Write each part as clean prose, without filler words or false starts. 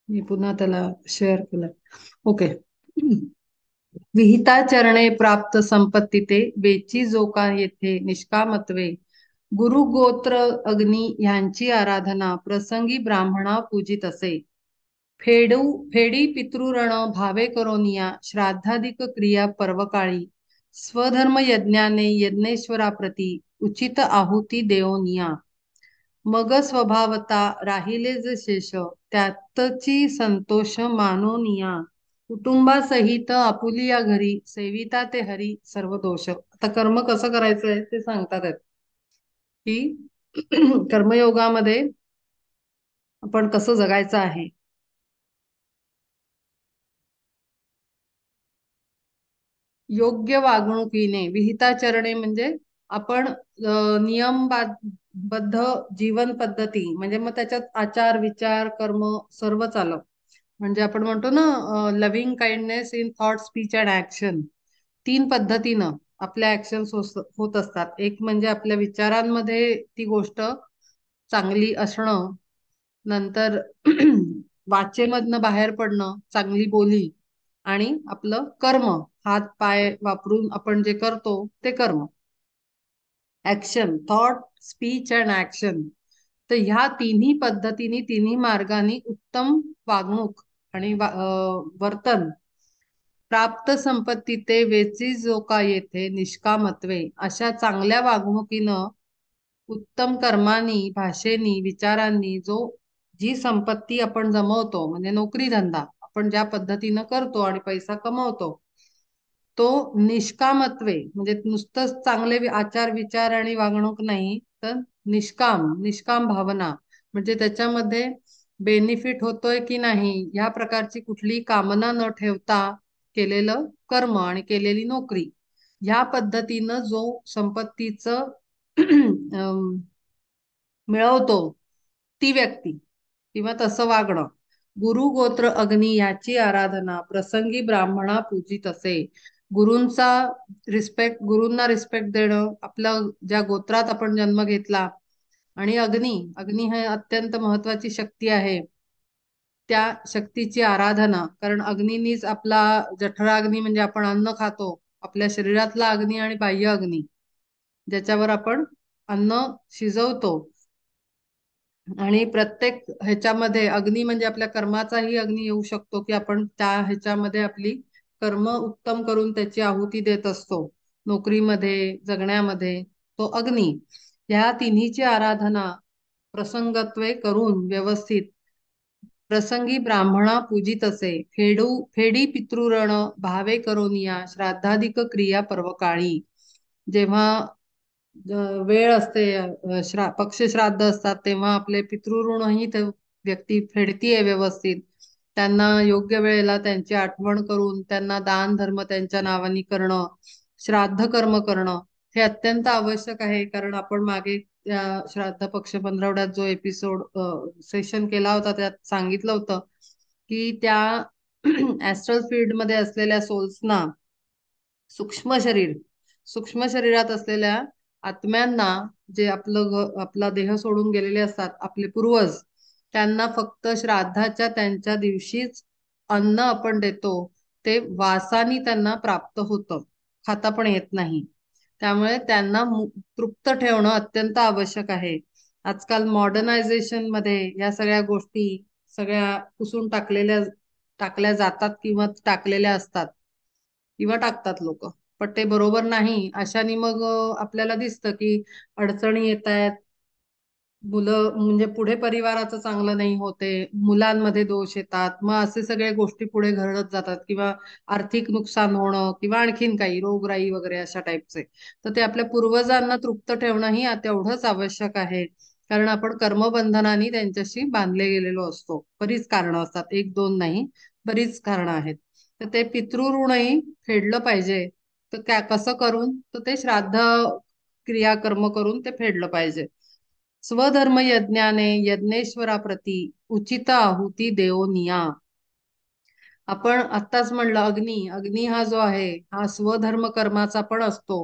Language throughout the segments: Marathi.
मी पुन्हा त्याला शेअर केलं. ओके. विहिता चरणे प्राप्त संपत्ती ते वेची जो का येथे निष्कामत्वे गुरु गोत्र अग्नी ह्यांची आराधना प्रसंगी ब्राह्मणा पूजित असे. फेडू फेडी पितृऋण भावे करोनिया श्राद्धादिक क्रिया पर्वकाळी स्वधर्म यज्ञाने यज्ञेश्वराप्रती उचित आहुती देवनिया मग स्वभावता राहिले जे शेष त्यातची संतोष मानोनिया कुटुंबासहित आपुलिया घरी सेविता ते हरी सर्व दोष. आता कर्म कसं करायचंय ते सांगतात आहेत की कर्मयोगामध्ये आपण कसं जगायचं आहे. योग्य वागणुकीने विहिताचरणे म्हणजे आपण नियमबद्ध जीवन पद्धती म्हणजे मग त्याच्यात आचार विचार कर्म सर्वच आलं. म्हणजे आपण म्हणतो ना loving kindness in thought speech and action. तीन पद्धतीनं आपल्या ऍक्शन्स होत असतात. एक म्हणजे आपल्या विचारांमध्ये ती गोष्ट चांगली असणं. नंतर वाचेमधनं बाहेर पडणं चांगली बोली. आणि आपलं कर्म हात पाय वापरून आपण जे करतो ते कर्म. Action thought speech and action. तर ह्या तिन्ही पद्धतीने तिन्ही मार्गाने उत्तम वागणूक आणि वर्तन प्राप्त संपत्ती ते वेची जो का येथे निष्कामत्वे अशा चांगल्या वागणुकीनं उत्तम कर्मानी भाषेनी विचारांनी जी संपत्ती आपण जमवतो म्हणजे नोकरी धंदा आपण ज्या पद्धतीनं करतो आणि पैसा कमवतो तो निष्कामत्वे म्हणजे नुसतंच चांगले आचार विचार आणि वागणूक नाही तर निष्काम निष्काम भावना म्हणजे त्याच्यामध्ये बेनिफिट होतोय की नाही ह्या प्रकारची कुठली कामना न ठेवता केलेलं कर्म आणि केलेली नोकरी ह्या पद्धतीनं जो संपत्तीचं मिळवतो ती व्यक्ती किंवा तसं वागणं. गुरु गोत्र अग्नी याची आराधना प्रसंगी ब्राह्मणा पूजित असे. गुरूंचा गुरूंना रिस्पेक्ट देणं आपलं ज्या गोत्रात आपण जन्म घेतला आणि अग्नी अग्नी हे अत्यंत महत्वाची शक्ती आहे. त्या शक्तीची आराधना कारण अग्नीनीच आपला जठराग्नी म्हणजे आपण अन्न खातो आपल्या शरीरातला अग्नी आणि बाह्य अग्नी ज्याच्यावर आपण अन्न शिजवतो. आणि प्रत्येक ह्याच्यामध्ये अग्नी म्हणजे आपल्या कर्माचाही अग्नी येऊ शकतो की आपण त्या ह्याच्यामध्ये आपली कर्म उत्तम करून त्याची आहुती देत असतो. नोकरीमध्ये जगण्यामध्ये तो अग्नी ह्या तिन्हीची आराधना प्रसंगत्वे करून व्यवस्थित प्रसंगी ब्राह्मणा पूजित असे. फेडी पितृऋण भावे करोनिया श्राद्धादिक क्रिया पर्वकाळी जेव्हा वेळ असते पक्ष श्राद्ध असतात तेव्हा आपले पितृऋणही ते व्यक्ती फेडतीये व्यवस्थित. त्यांना योग्य वेळेला त्यांची आठवण करून त्यांना दान धर्म त्यांच्या नावानी करणं श्राद्ध कर्म करणं हे अत्यंत आवश्यक आहे. कारण आपण मागे त्या श्राद्ध पक्ष पंधरवड्यात जो एपिसोड सेशन केला होता त्यात सांगितलं होतं की त्या ऍस्ट्रल फील्ड मध्ये असलेल्या सोल्सना सूक्ष्म शरीर सूक्ष्म शरीरात असलेल्या आत्म्यांना जे आपला देह सोडून गेलेले असतात आपले पूर्वज त्यांना फक्त श्राद्धाच्या त्यांच्या दिवशीच अन्न आपण देतो ते वासानी त्यांना प्राप्त होतं खाता पण येत नाही. त्यामुळे त्यांना तृप्त ठेवणं अत्यंत आवश्यक आहे. आजकाल मॉडर्नायझेशन मध्ये या सगळ्या गोष्टी सगळ्या पुसून टाकल्या जातात किंवा टाकलेल्या असतात किंवा टाकतात लोक. पण ते बरोबर नाही. अशाने मग आपल्याला दिसतं की अडचणी येत आहेत. मुलं म्हणजे पुढे परिवाराचं चांगलं नाही होते. मुलांमध्ये दोष येतात. मग असे सगळ्या गोष्टी पुढे घडत जातात किंवा आर्थिक नुकसान होणं किंवा आणखीन काही रोगराई वगैरे अशा टाईपचे. तर ते आपल्या पूर्वजांना तृप्त ठेवणंही तेवढंच आवश्यक आहे. कारण आपण कर्मबंधनाने त्यांच्याशी बांधले गेलेलो असतो. बरीच कारणं असतात एक दोन नाही बरीच कारणं आहेत. तर ते पितृऋणही फेडलं पाहिजे. तर कसं करून तर ते श्राद्ध क्रियाकर्म करून ते फेडलं पाहिजे. स्वधर्म यज्ञाने यज्ञेश्वराप्रती उचित आहुती देवनिया. आपण आत्ताच म्हणलं अग्नी, अग्नी हा जो आहे हा स्वधर्म कर्माचा पण असतो.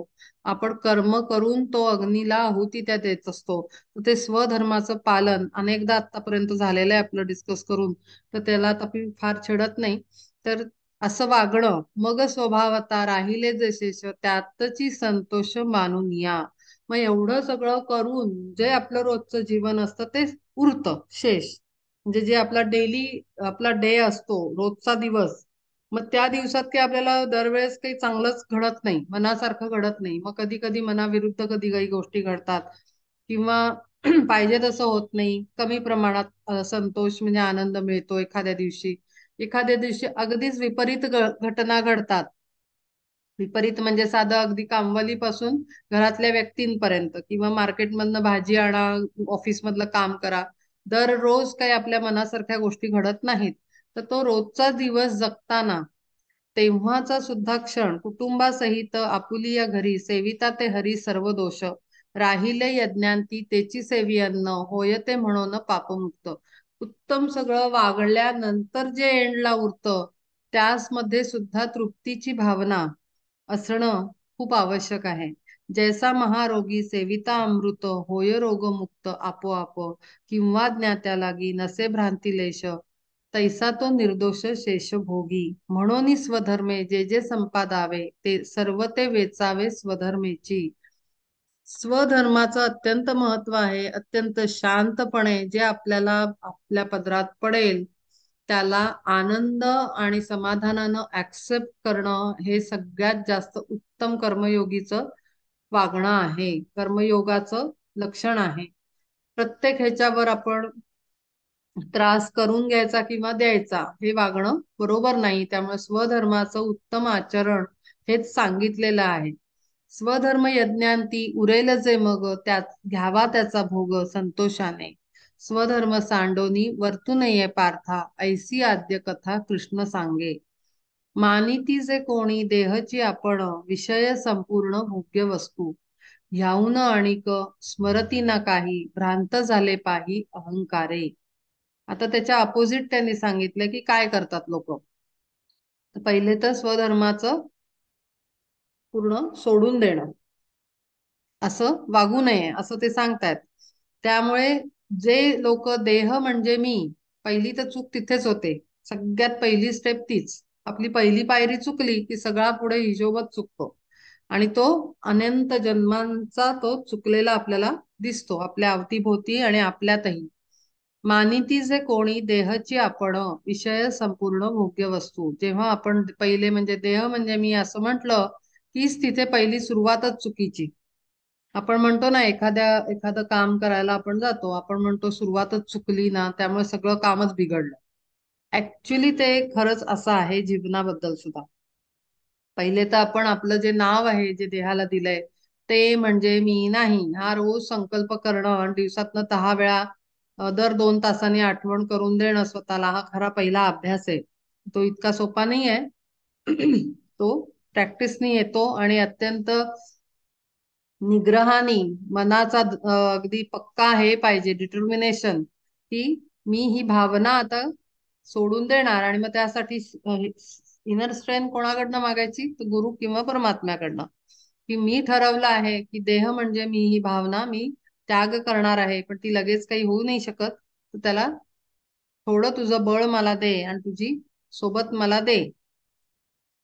आपण कर्म करून तो अग्नीला आहुती त्या देत असतो. तर ते स्वधर्माचं पालन अनेकदा आतापर्यंत झालेलं आहे आपलं डिस्कस करून, तर त्याला आता मी फार छेडत नाही. तर असं वागणं मग स्वभावता राहिले जे शेष त्यातची संतोष मानून या. मग एवढं सगळं करून जे आपलं रोजचं जीवन असतं ते उरतं शेष. म्हणजे जे आपला डेली आपला डे असतो रोजचा दिवस, मग त्या दिवसात काही आपल्याला दरवेळेस काही चांगलंच घडत नाही, मनासारखं घडत नाही. मग कधी कधी मनाविरुद्ध कधी काही गोष्टी घडतात किंवा पाहिजे तसं होत नाही. कमी प्रमाणात संतोष म्हणजे आनंद मिळतो एखाद्या दिवशी. एखाद्या दिवशी अगदीच विपरीत घटना घडतात. विपरीत म्हणजे साधं अगदी कामवालीपासून घरातल्या व्यक्तींपर्यंत किंवा मार्केटमधनं भाजी आणा, ऑफिसमधलं काम करा. दररोज काही आपल्या मनासारख्या गोष्टी घडत नाहीत. तर तो रोजचा दिवस जगताना तेव्हाचा सुद्धा क्षण कुटुंबासहित आपुलिया घरी सेविता ते हरी सर्व दोष राहिले यज्ञांती तेची सेवी अन्न होय ते म्हणून पापमुक्त. उत्तम सगळं वागल्यानंतर जे एंडला उरतं त्यामध्ये सुद्धा तृप्तीची भावना असणं खूप आवश्यक आहे. जैसा महारोगी सेविता अमृत होय रोगमुक्त आपोआप किंवा ज्ञात्या लागी नसे भ्रांती लेश तैसा तो निर्दोष शेष भोगी. म्हणून स्वधर्मे जे जे संपादावे ते सर्व ते वेचावे स्वधर्मेची. स्वधर्माचं अत्यंत महत्व आहे. अत्यंत शांतपणे जे आपल्याला आपल्या पदरात पडेल त्याला आनंद आणि समाधानानं ऍक्सेप्ट करणं हे सगळ्यात जास्त उत्तम कर्मयोगीचं वागणं आहे, कर्मयोगाचं लक्षण आहे. प्रत्येक ह्याच्यावर आपण त्रास करून घ्यायचा किंवा द्यायचा हे वागणं बरोबर नाही. त्यामुळे स्वधर्माचं उत्तम आचरण हेच सांगितलेलं आहे. स्वधर्म यज्ञांती उरेल जे मग त्यात घ्यावा त्याचा भोग संतोषाने. स्वधर्म सांडोनी वर्तू नये पार्था ऐसी आद्य कथा कृष्ण सांगे. मानिती जे कोणी देहची आपण विषय संपूर्ण भोग्य वस्तू ह्याहून आणिक स्मरती ना काही भ्रांत झाले पाही अहंकारे. आता त्याच्या अपोजिट त्यांनी सांगितलं की काय करतात लोक. तर पहिले तर स्वधर्माचं पूर्ण सोडून देणं, असं वागू नये असं ते सांगतायत. त्यामुळे जे लोक देह म्हणजे मी, पहिली तर चूक तिथेच होते. सगळ्यात पहिली स्टेप तीच. आपली पहिली पायरी चुकली की सगळा पुढे हिशोबच चुकतो आणि तो अनंत जन्मांचा तो चुकलेला आपल्याला दिसतो आपल्या अवतीभोवती आणि आपल्यातही. मानिती जे कोणी देहची आपण विषय संपूर्ण भोग्य वस्तू. जेव्हा आपण पहिले म्हणजे देह म्हणजे मी असं म्हटलं कीच तिथे पहिली सुरुवातच चुकीची. आपण म्हणतो ना एखादं काम करायला आपण जातो, आपण म्हणतो सुरुवातच चुकली ना त्यामुळे सगळं कामच बिघडलं. ऍक्च्युली ते खरंच असं आहे जीवनाबद्दल सुद्धा. पहिले तर आपण आपलं जे नाव आहे जे देहाला दिलंय ते म्हणजे मी नाही हा रोज संकल्प करणं आणि दिवसातनं 10 वेळा दर 2 तासांनी आठवण करून देणं स्वतःला हा खरा पहिला अभ्यास आहे. तो इतका सोपा नाही आहे. तो प्रॅक्टिसनी येतो आणि अत्यंत निग्रहाने मनाचा अगदी पक्का हे पाहिजे डिटर्मिनेशन की मी ही भावना आता सोडून देणार. आणि मग त्यासाठी इनर स्ट्रेंथ कोणाकडनं मागायची, तर गुरु किंवा परमात्म्याकडनं. की मी ठरवलं आहे की देह म्हणजे मी ही भावना मी त्याग करणार आहे, पण ती लगेच काही होऊ नाही शकत. तर त्याला थोडं तुझं बळ मला दे आणि तुझी सोबत मला दे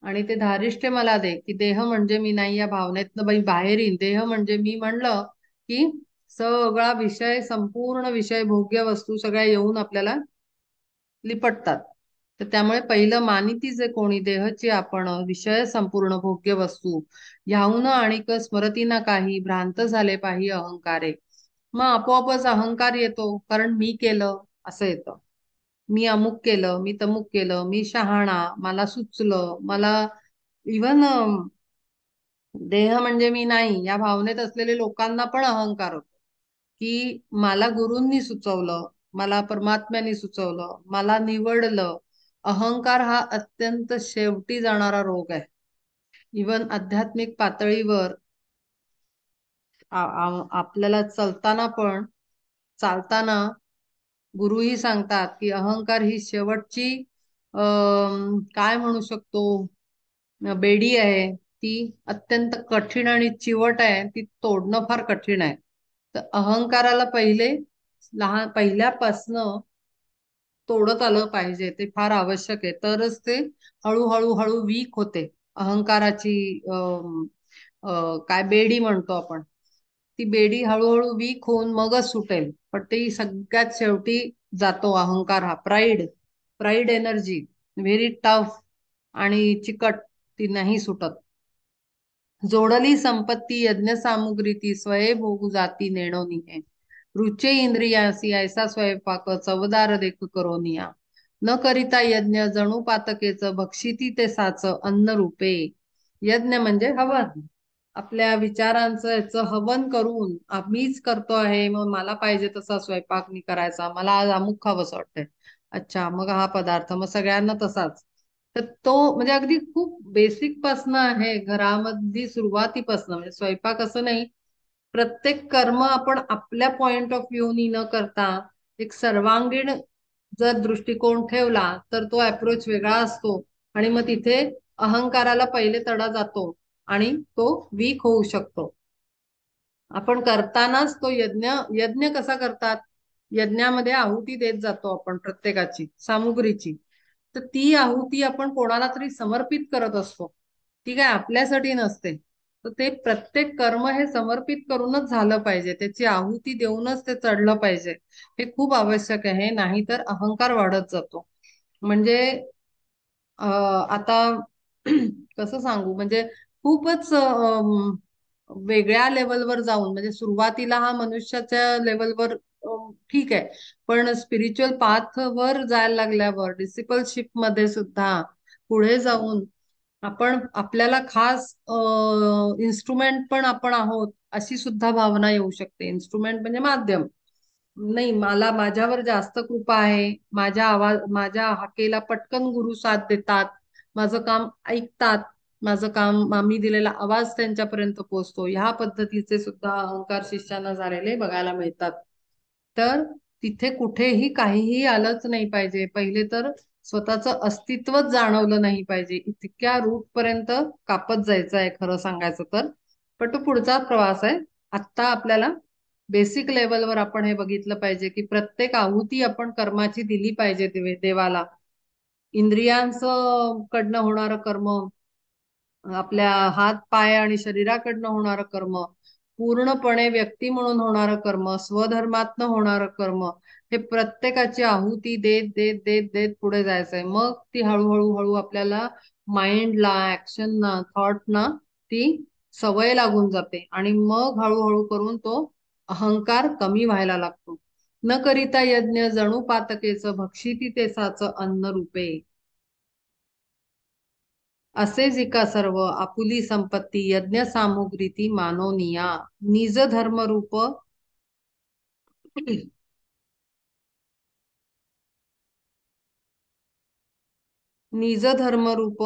आणि ते धारिष्ट्य मला दे की देह म्हणजे मी नाही या भावनेतनं बाई बाहेर येईन. देह म्हणजे मी म्हणलं की सगळा विषय संपूर्ण विषय भोग्य वस्तू सगळ्या येऊन आपल्याला लिपटतात. तर त्यामुळे पहिलं मानिती जे कोणी देहची आपण विषय संपूर्ण भोग्य वस्तू ह्याहून आणिक स्मरती ना काही भ्रांत झाले पाही अहंकारे. मग आपोआपच अहंकार येतो कारण मी केलं असं येतं. मी अमुक केलं, मी तमुक केलं, मी शहाणा, मला सुचलं, मला इव्हन देह म्हणजे मी नाही या भावनेत असलेले लोकांना पण अहंकार होतो की मला गुरूंनी सुचवलं, मला परमात्म्याने सुचवलं, मला निवडलं. अहंकार हा अत्यंत शेवटी जाणारा रोग आहे. इवन आध्यात्मिक पातळीवर आपल्याला चलताना पण चालताना गुरुही सांगतात की अहंकार ही शेवटची काय म्हणू शकतो, बेडी आहे ती अत्यंत कठीण आणि चिवट आहे, ती तोडणं फार कठीण आहे. तर अहंकाराला पहिल्यापासनं तोडत आलं पाहिजे, ते फार आवश्यक आहे. तरच ते हळूहळू हळू वीक होते. अहंकाराची अं, काय बेडी म्हणतो आपण, ती बेडी हळूहळू वीक होऊन मगच सुटेल. पण ती सगळ्यात शेवटी जातो अहंकार, हा pride, pride energy very tough आणि चिकट, ती नाही सुटत. जोडली संपत्ती यज्ञ सामुग्री ती स्वयंभोगू जाती नेणोनिये. रुचे इंद्रियासी ऐसा स्वयंपाक चवदार देख करोनिया. न करिता यज्ञ जणू पातकेच भक्षिती ते साच अन्न रूपे. यज्ञ म्हणजे हवन. आपल्या विचारांचं याचं हवन करून आम्हीच करतो आहे, मग मला पाहिजे तसा स्वयंपाक मी करायचा, मला आज अमुक खावंसं वाटतंय, अच्छा मग हा पदार्थ, मग सगळ्यांना तसाच. तर तो म्हणजे अगदी खूप बेसिक पासन आहे, घरामध्ये सुरुवातीपासून, म्हणजे स्वयंपाक असं नाही, प्रत्येक कर्म आपण आपल्या पॉइंट ऑफ व्ह्यू न करता एक सर्वांगीण जर दृष्टिकोन ठेवला तर तो अप्रोच वेगळा असतो. आणि मग तिथे अहंकाराला पहिले तडा जातो आणि तो वीक होऊ शकतो. आपण करतानाच तो यज्ञ, यज्ञ कसा करतात, यज्ञामध्ये आहुती देत जातो आपण प्रत्येकाची सामुग्रीची. तर ती आहुती आपण कोणाला तरी समर्पित करत असतो, ती काय आपल्यासाठी नसते. तर ते प्रत्येक कर्म हे समर्पित करूनच झालं पाहिजे, त्याची आहुती देऊनच ते चढलं पाहिजे. हे खूप आवश्यक आहे, नाहीतर अहंकार वाढत जातो. म्हणजे आता कसं सांगू, म्हणजे खूपच वेगळ्या लेवलवर जाऊन, म्हणजे सुरुवातीला हा मनुष्याच्या लेवलवर ठीक आहे, पण स्पिरिच्युअल पाथ वर जायला लागल्यावर डिसिपलशिप मध्ये सुद्धा पुढे जाऊन आपण आपल्याला खास इन्स्ट्रुमेंट पण आपण आहोत अशी सुद्धा भावना येऊ शकते. इन्स्ट्रुमेंट म्हणजे माध्यम नाही, मला माझ्यावर जास्त कृपा आहे, माझ्या हाकेला पटकन गुरु साथ देतात, माझं काम ऐकतात, माझं काम, मी दिलेला आवाज त्यांच्यापर्यंत पोहोचतो, ह्या पद्धतीचे सुद्धा अहंकार शिष्याना झालेले बघायला मिळतात. तर तिथे कुठेही काहीही आलंच नाही पाहिजे. पहिले तर स्वतःचं अस्तित्वच जाणवलं नाही पाहिजे, इतक्या रूट पर्यंत कापत जायचं आहे खरं सांगायचं तर. पण तो पुढचा प्रवास आहे. आत्ता आपल्याला बेसिक लेवलवर आपण हे बघितलं पाहिजे की प्रत्येक आहुती आपण कर्माची दिली पाहिजे देवाला. इंद्रियांचं कडनं होणारं कर्म, आपल्या हात पाय आणि शरीराकडनं होणारं कर्म, पूर्णपणे व्यक्ती म्हणून होणारं कर्म, स्वधर्मातनं होणारं कर्म, हे प्रत्येकाची आहुती देत देत देत देत पुढे जायचंय. मग ती हळूहळू हळू आपल्याला माइंडला, ऍक्शनना, थॉटना ती सवय लागून जाते आणि मग हळूहळू करून तो अहंकार कमी व्हायला लागतो. न करिता यज्ञ जणू पातकेच भक्षिती तेसाच अन्न रूपे. असे जिका सर्व आपुली संपत्ती यज्ञ सामुग्री ती मानोनिया. निज धर्म रूप निज धर्म रूप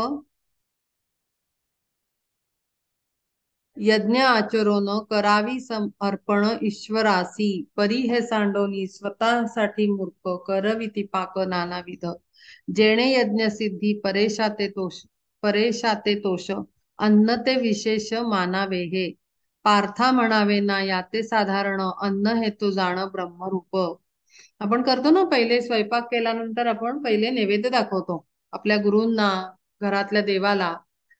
यज्ञ आचरोन करावी अर्पण ईश्वरासी. परी हे सांडोनी स्वतःसाठी मूर्ख करविती पाक नानाविध. जेणे यज्ञ सिद्धी परेशाते तोष अन्न ते विशेष मानावे हे. पार्था म्हणावे ना याते साधारण अन्न हे तो जाण ब्रह्मरूप. आपण करतो ना, पहिले स्वयंपाक केल्यानंतर आपण पहिले नैवेद्य दाखवतो आपल्या गुरूंना, घरातल्या देवाला,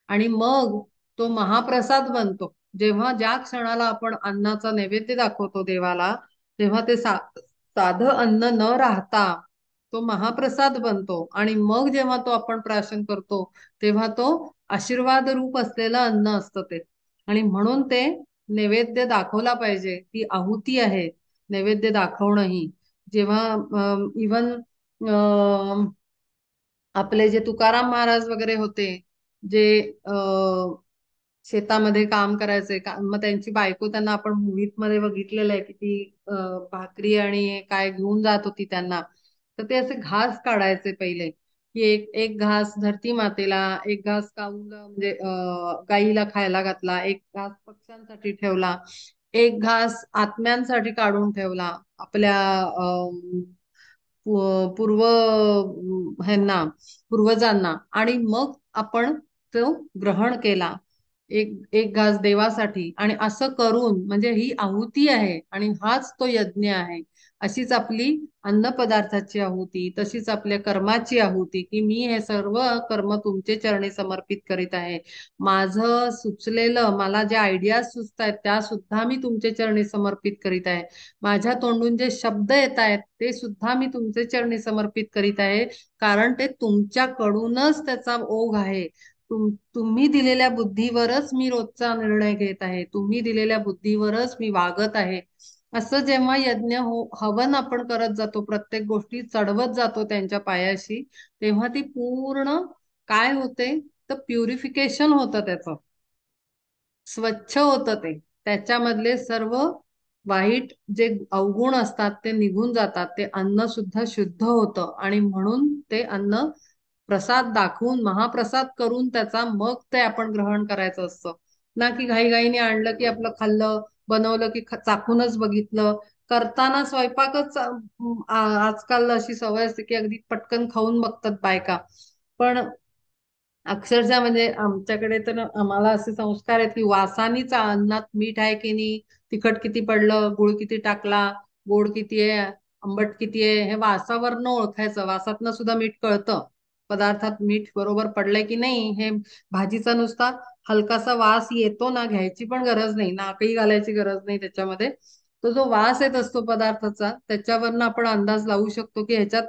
आणि मग तो महाप्रसाद बनतो. जेव्हा ज्या क्षणाला आपण अन्नाचा नैवेद्य दाखवतो देवाला, तेव्हा ते साधं अन्न न राहता तो महाप्रसाद बनतो. आणि मग जेव्हा तो आपण प्राशन करतो तेव्हा तो आशीर्वाद रूप असलेलं अन्न असतं ते. आणि म्हणून ते नैवेद्य दाखवला पाहिजे, ती आहुती आहे नैवेद्य दाखवणं ही. जेव्हा इवन आपले जे तुकाराम महाराज वगैरे होते, जे शेतामध्ये काम करायचे मग त्यांची बायको, त्यांना आपण मूव्हीत मध्ये बघितलेलं आहे की ती भाकरी आणि काय घेऊन जात होती त्यांना. तर ते असे घास काढायचे पहिले, की एक एक घास धरती मातेला, एक घास काऊला म्हणजे गाईला खायला घातला, एक घास पक्ष्यांसाठी ठेवला, एक घास आत्म्यांसाठी काढून ठेवला, आपल्या पूर्व ह्यांना पूर्वजांना, आणि मग आपण तो ग्रहण केला, एक एक घास देवासाठी. आणि असं करून म्हणजे ही आहुती आहे आणि हाच तो यज्ञ आहे. अशीच आपली अन्न पदार्थाची आहुती, तशीच आपल्या कर्माची आहुती, की मी हे सर्व कर्म तुमचे चरणी समर्पित करीत आहे. माझं सुचलेलं, मला ज्या आयडिया सुचत आहेत त्या सुद्धा मी तुमचे चरणी समर्पित करीत आहे. माझ्या तोंडून जे शब्द येत आहेत ते सुद्धा मी तुमचे चरणी समर्पित करीत आहे, कारण ते तुमच्याकडूनच त्याचा ओघ आहे. तुम्ही दिलेल्या बुद्धीवरच मी रोजचा निर्णय घेत आहे, तुम्ही दिलेल्या बुद्धीवरच मी वागत आहे. असं जेव्हा यज्ञ हवन आपण करत जातो, प्रत्येक गोष्टी चढवत जातो त्यांच्या पायाशी, तेव्हा ती पूर्ण काय होते, तर प्युरिफिकेशन होतं त्याचं, स्वच्छ होतं ते. त्याच्यामधले सर्व वाईट जे अवगुण असतात ते निघून जातात, ते अन्न सुद्धा शुद्ध होतं. आणि म्हणून ते अन्न प्रसाद दाखवून, महाप्रसाद करून त्याचा मग ते आपण ग्रहण करायचं असतं. ना की घाईघाईने आणलं की आपलं खाल्लं, बनवलं की चाखूनच बघितलं. करताना स्वयंपाकच आजकाल अशी सवय असते की अगदी पटकन खाऊन बघतात बायका. पण अक्षरशः म्हणजे आमच्याकडे तर आम्हाला असे संस्कार आहेत की वासानीच अन्नात मीठ आहे की नाही, तिखट किती पडलं, गुळ किती टाकला, गोड किती आहे, आंबट किती आहे, हे वासावरनं ओळखायचं. वासातनं सुद्धा मीठ कळतं, पदार्थात मीठ बरोबर पडलंय की नाही. हे भाजीचा नुसता हलकासा वास येतो ना, घ्यायची पण गरज नाही, नाकही घालायची गरज नाही त्याच्यामध्ये. तो जो वास येत असतो पदार्थाचा, त्याच्यावरनं आपण अंदाज लावू शकतो की ह्याच्यात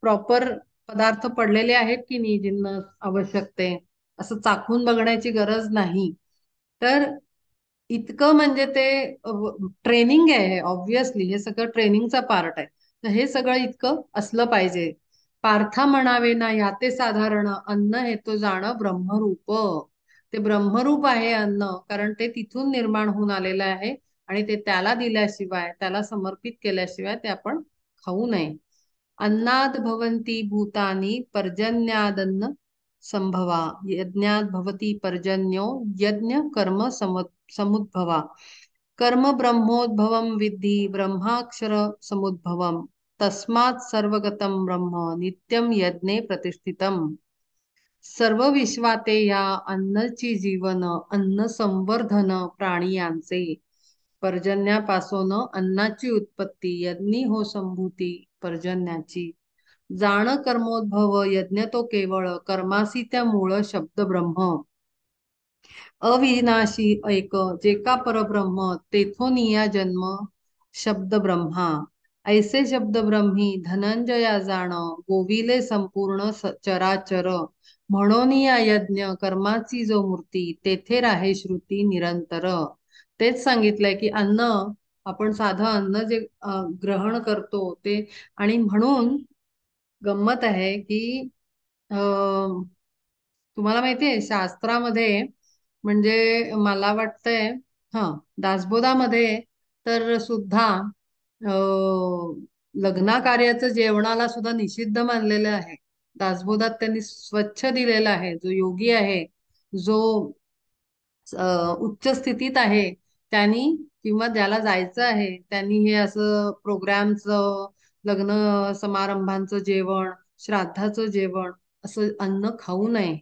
प्रॉपर पदार्थ पडलेले आहेत की नाही, जिन्नस आवश्यक ते. असं चाखून बघण्याची गरज नाही. तर इतकं म्हणजे ते ट्रेनिंग आहे, ऑब्विसली हे सगळं ट्रेनिंगचा पार्ट आहे. तर हे सगळं इतकं असलं पाहिजे. पार्था म्हणावे ना याते साधारण, अन्न हे तो जाण ब्रह्मरूप. ते ब्रह्मरूप आहे अन्न, कारण ते तिथून निर्माण होऊन आलेलं आहे. आणि ते त्याला दिल्याशिवाय, त्याला समर्पित केल्याशिवाय ते आपण खाऊ नये. अन्नाद भवन्ति भूतानि पर्जन्यादन्न संभवा, यज्ञात भवति पर्जन्यो यज्ञ कर्म समुद्भवा. कर्म ब्रह्मोद्भवम विद्धि ब्रह्माक्षर समुद्भवम, तस्मात् सर्वगतं ब्रह्म नित्यं यज्ञे प्रतिष्ठितम्. सर्व विश्वाते या अन्नची जीवन, अन्न संवर्धन प्राणियांचे. पर्जन्यापासून अन्नाची उत्पत्ती, यज्ञी हो संभूती पर्जन्याची. जाण कर्मोद्भव यज्ञ तो केवळ, कर्मासी त्या मूळ शब्द ब्रह्म. अविनाशी एक जे का परब्रह्म, तेथोनिया जन्म शब्द ब्रह्मा. ऐसे शब्द ब्रह्मी धनंजया जाण, गोविले संपूर्ण चराचर. म्हणून या यज्ञ कर्माची जो मूर्ती, तेथे राहे श्रुती निरंतर. तेच सांगितलंय की अन्न, आपण साधं अन्न जे ग्रहण करतो ते. आणि म्हणून गंमत आहे की तुम्हाला माहितीये शास्त्रामध्ये, म्हणजे मला वाटतंय, हा, दासबोधामध्ये तर सुद्धा लग्ना कार्याचं जेवणाला सुद्धा निषिद्ध मानलेलं आहे. दासबोधात त्यांनी स्वच्छ दिलेला आहे. जो योगी आहे, जो उच्च स्थितीत आहे, त्यांनी किंवा ज्याला जायचं आहे त्यांनी हे असं प्रोग्रामचं, लग्न समारंभांचं जेवण, श्राद्धाचं जेवण, असं अन्न खाऊ नये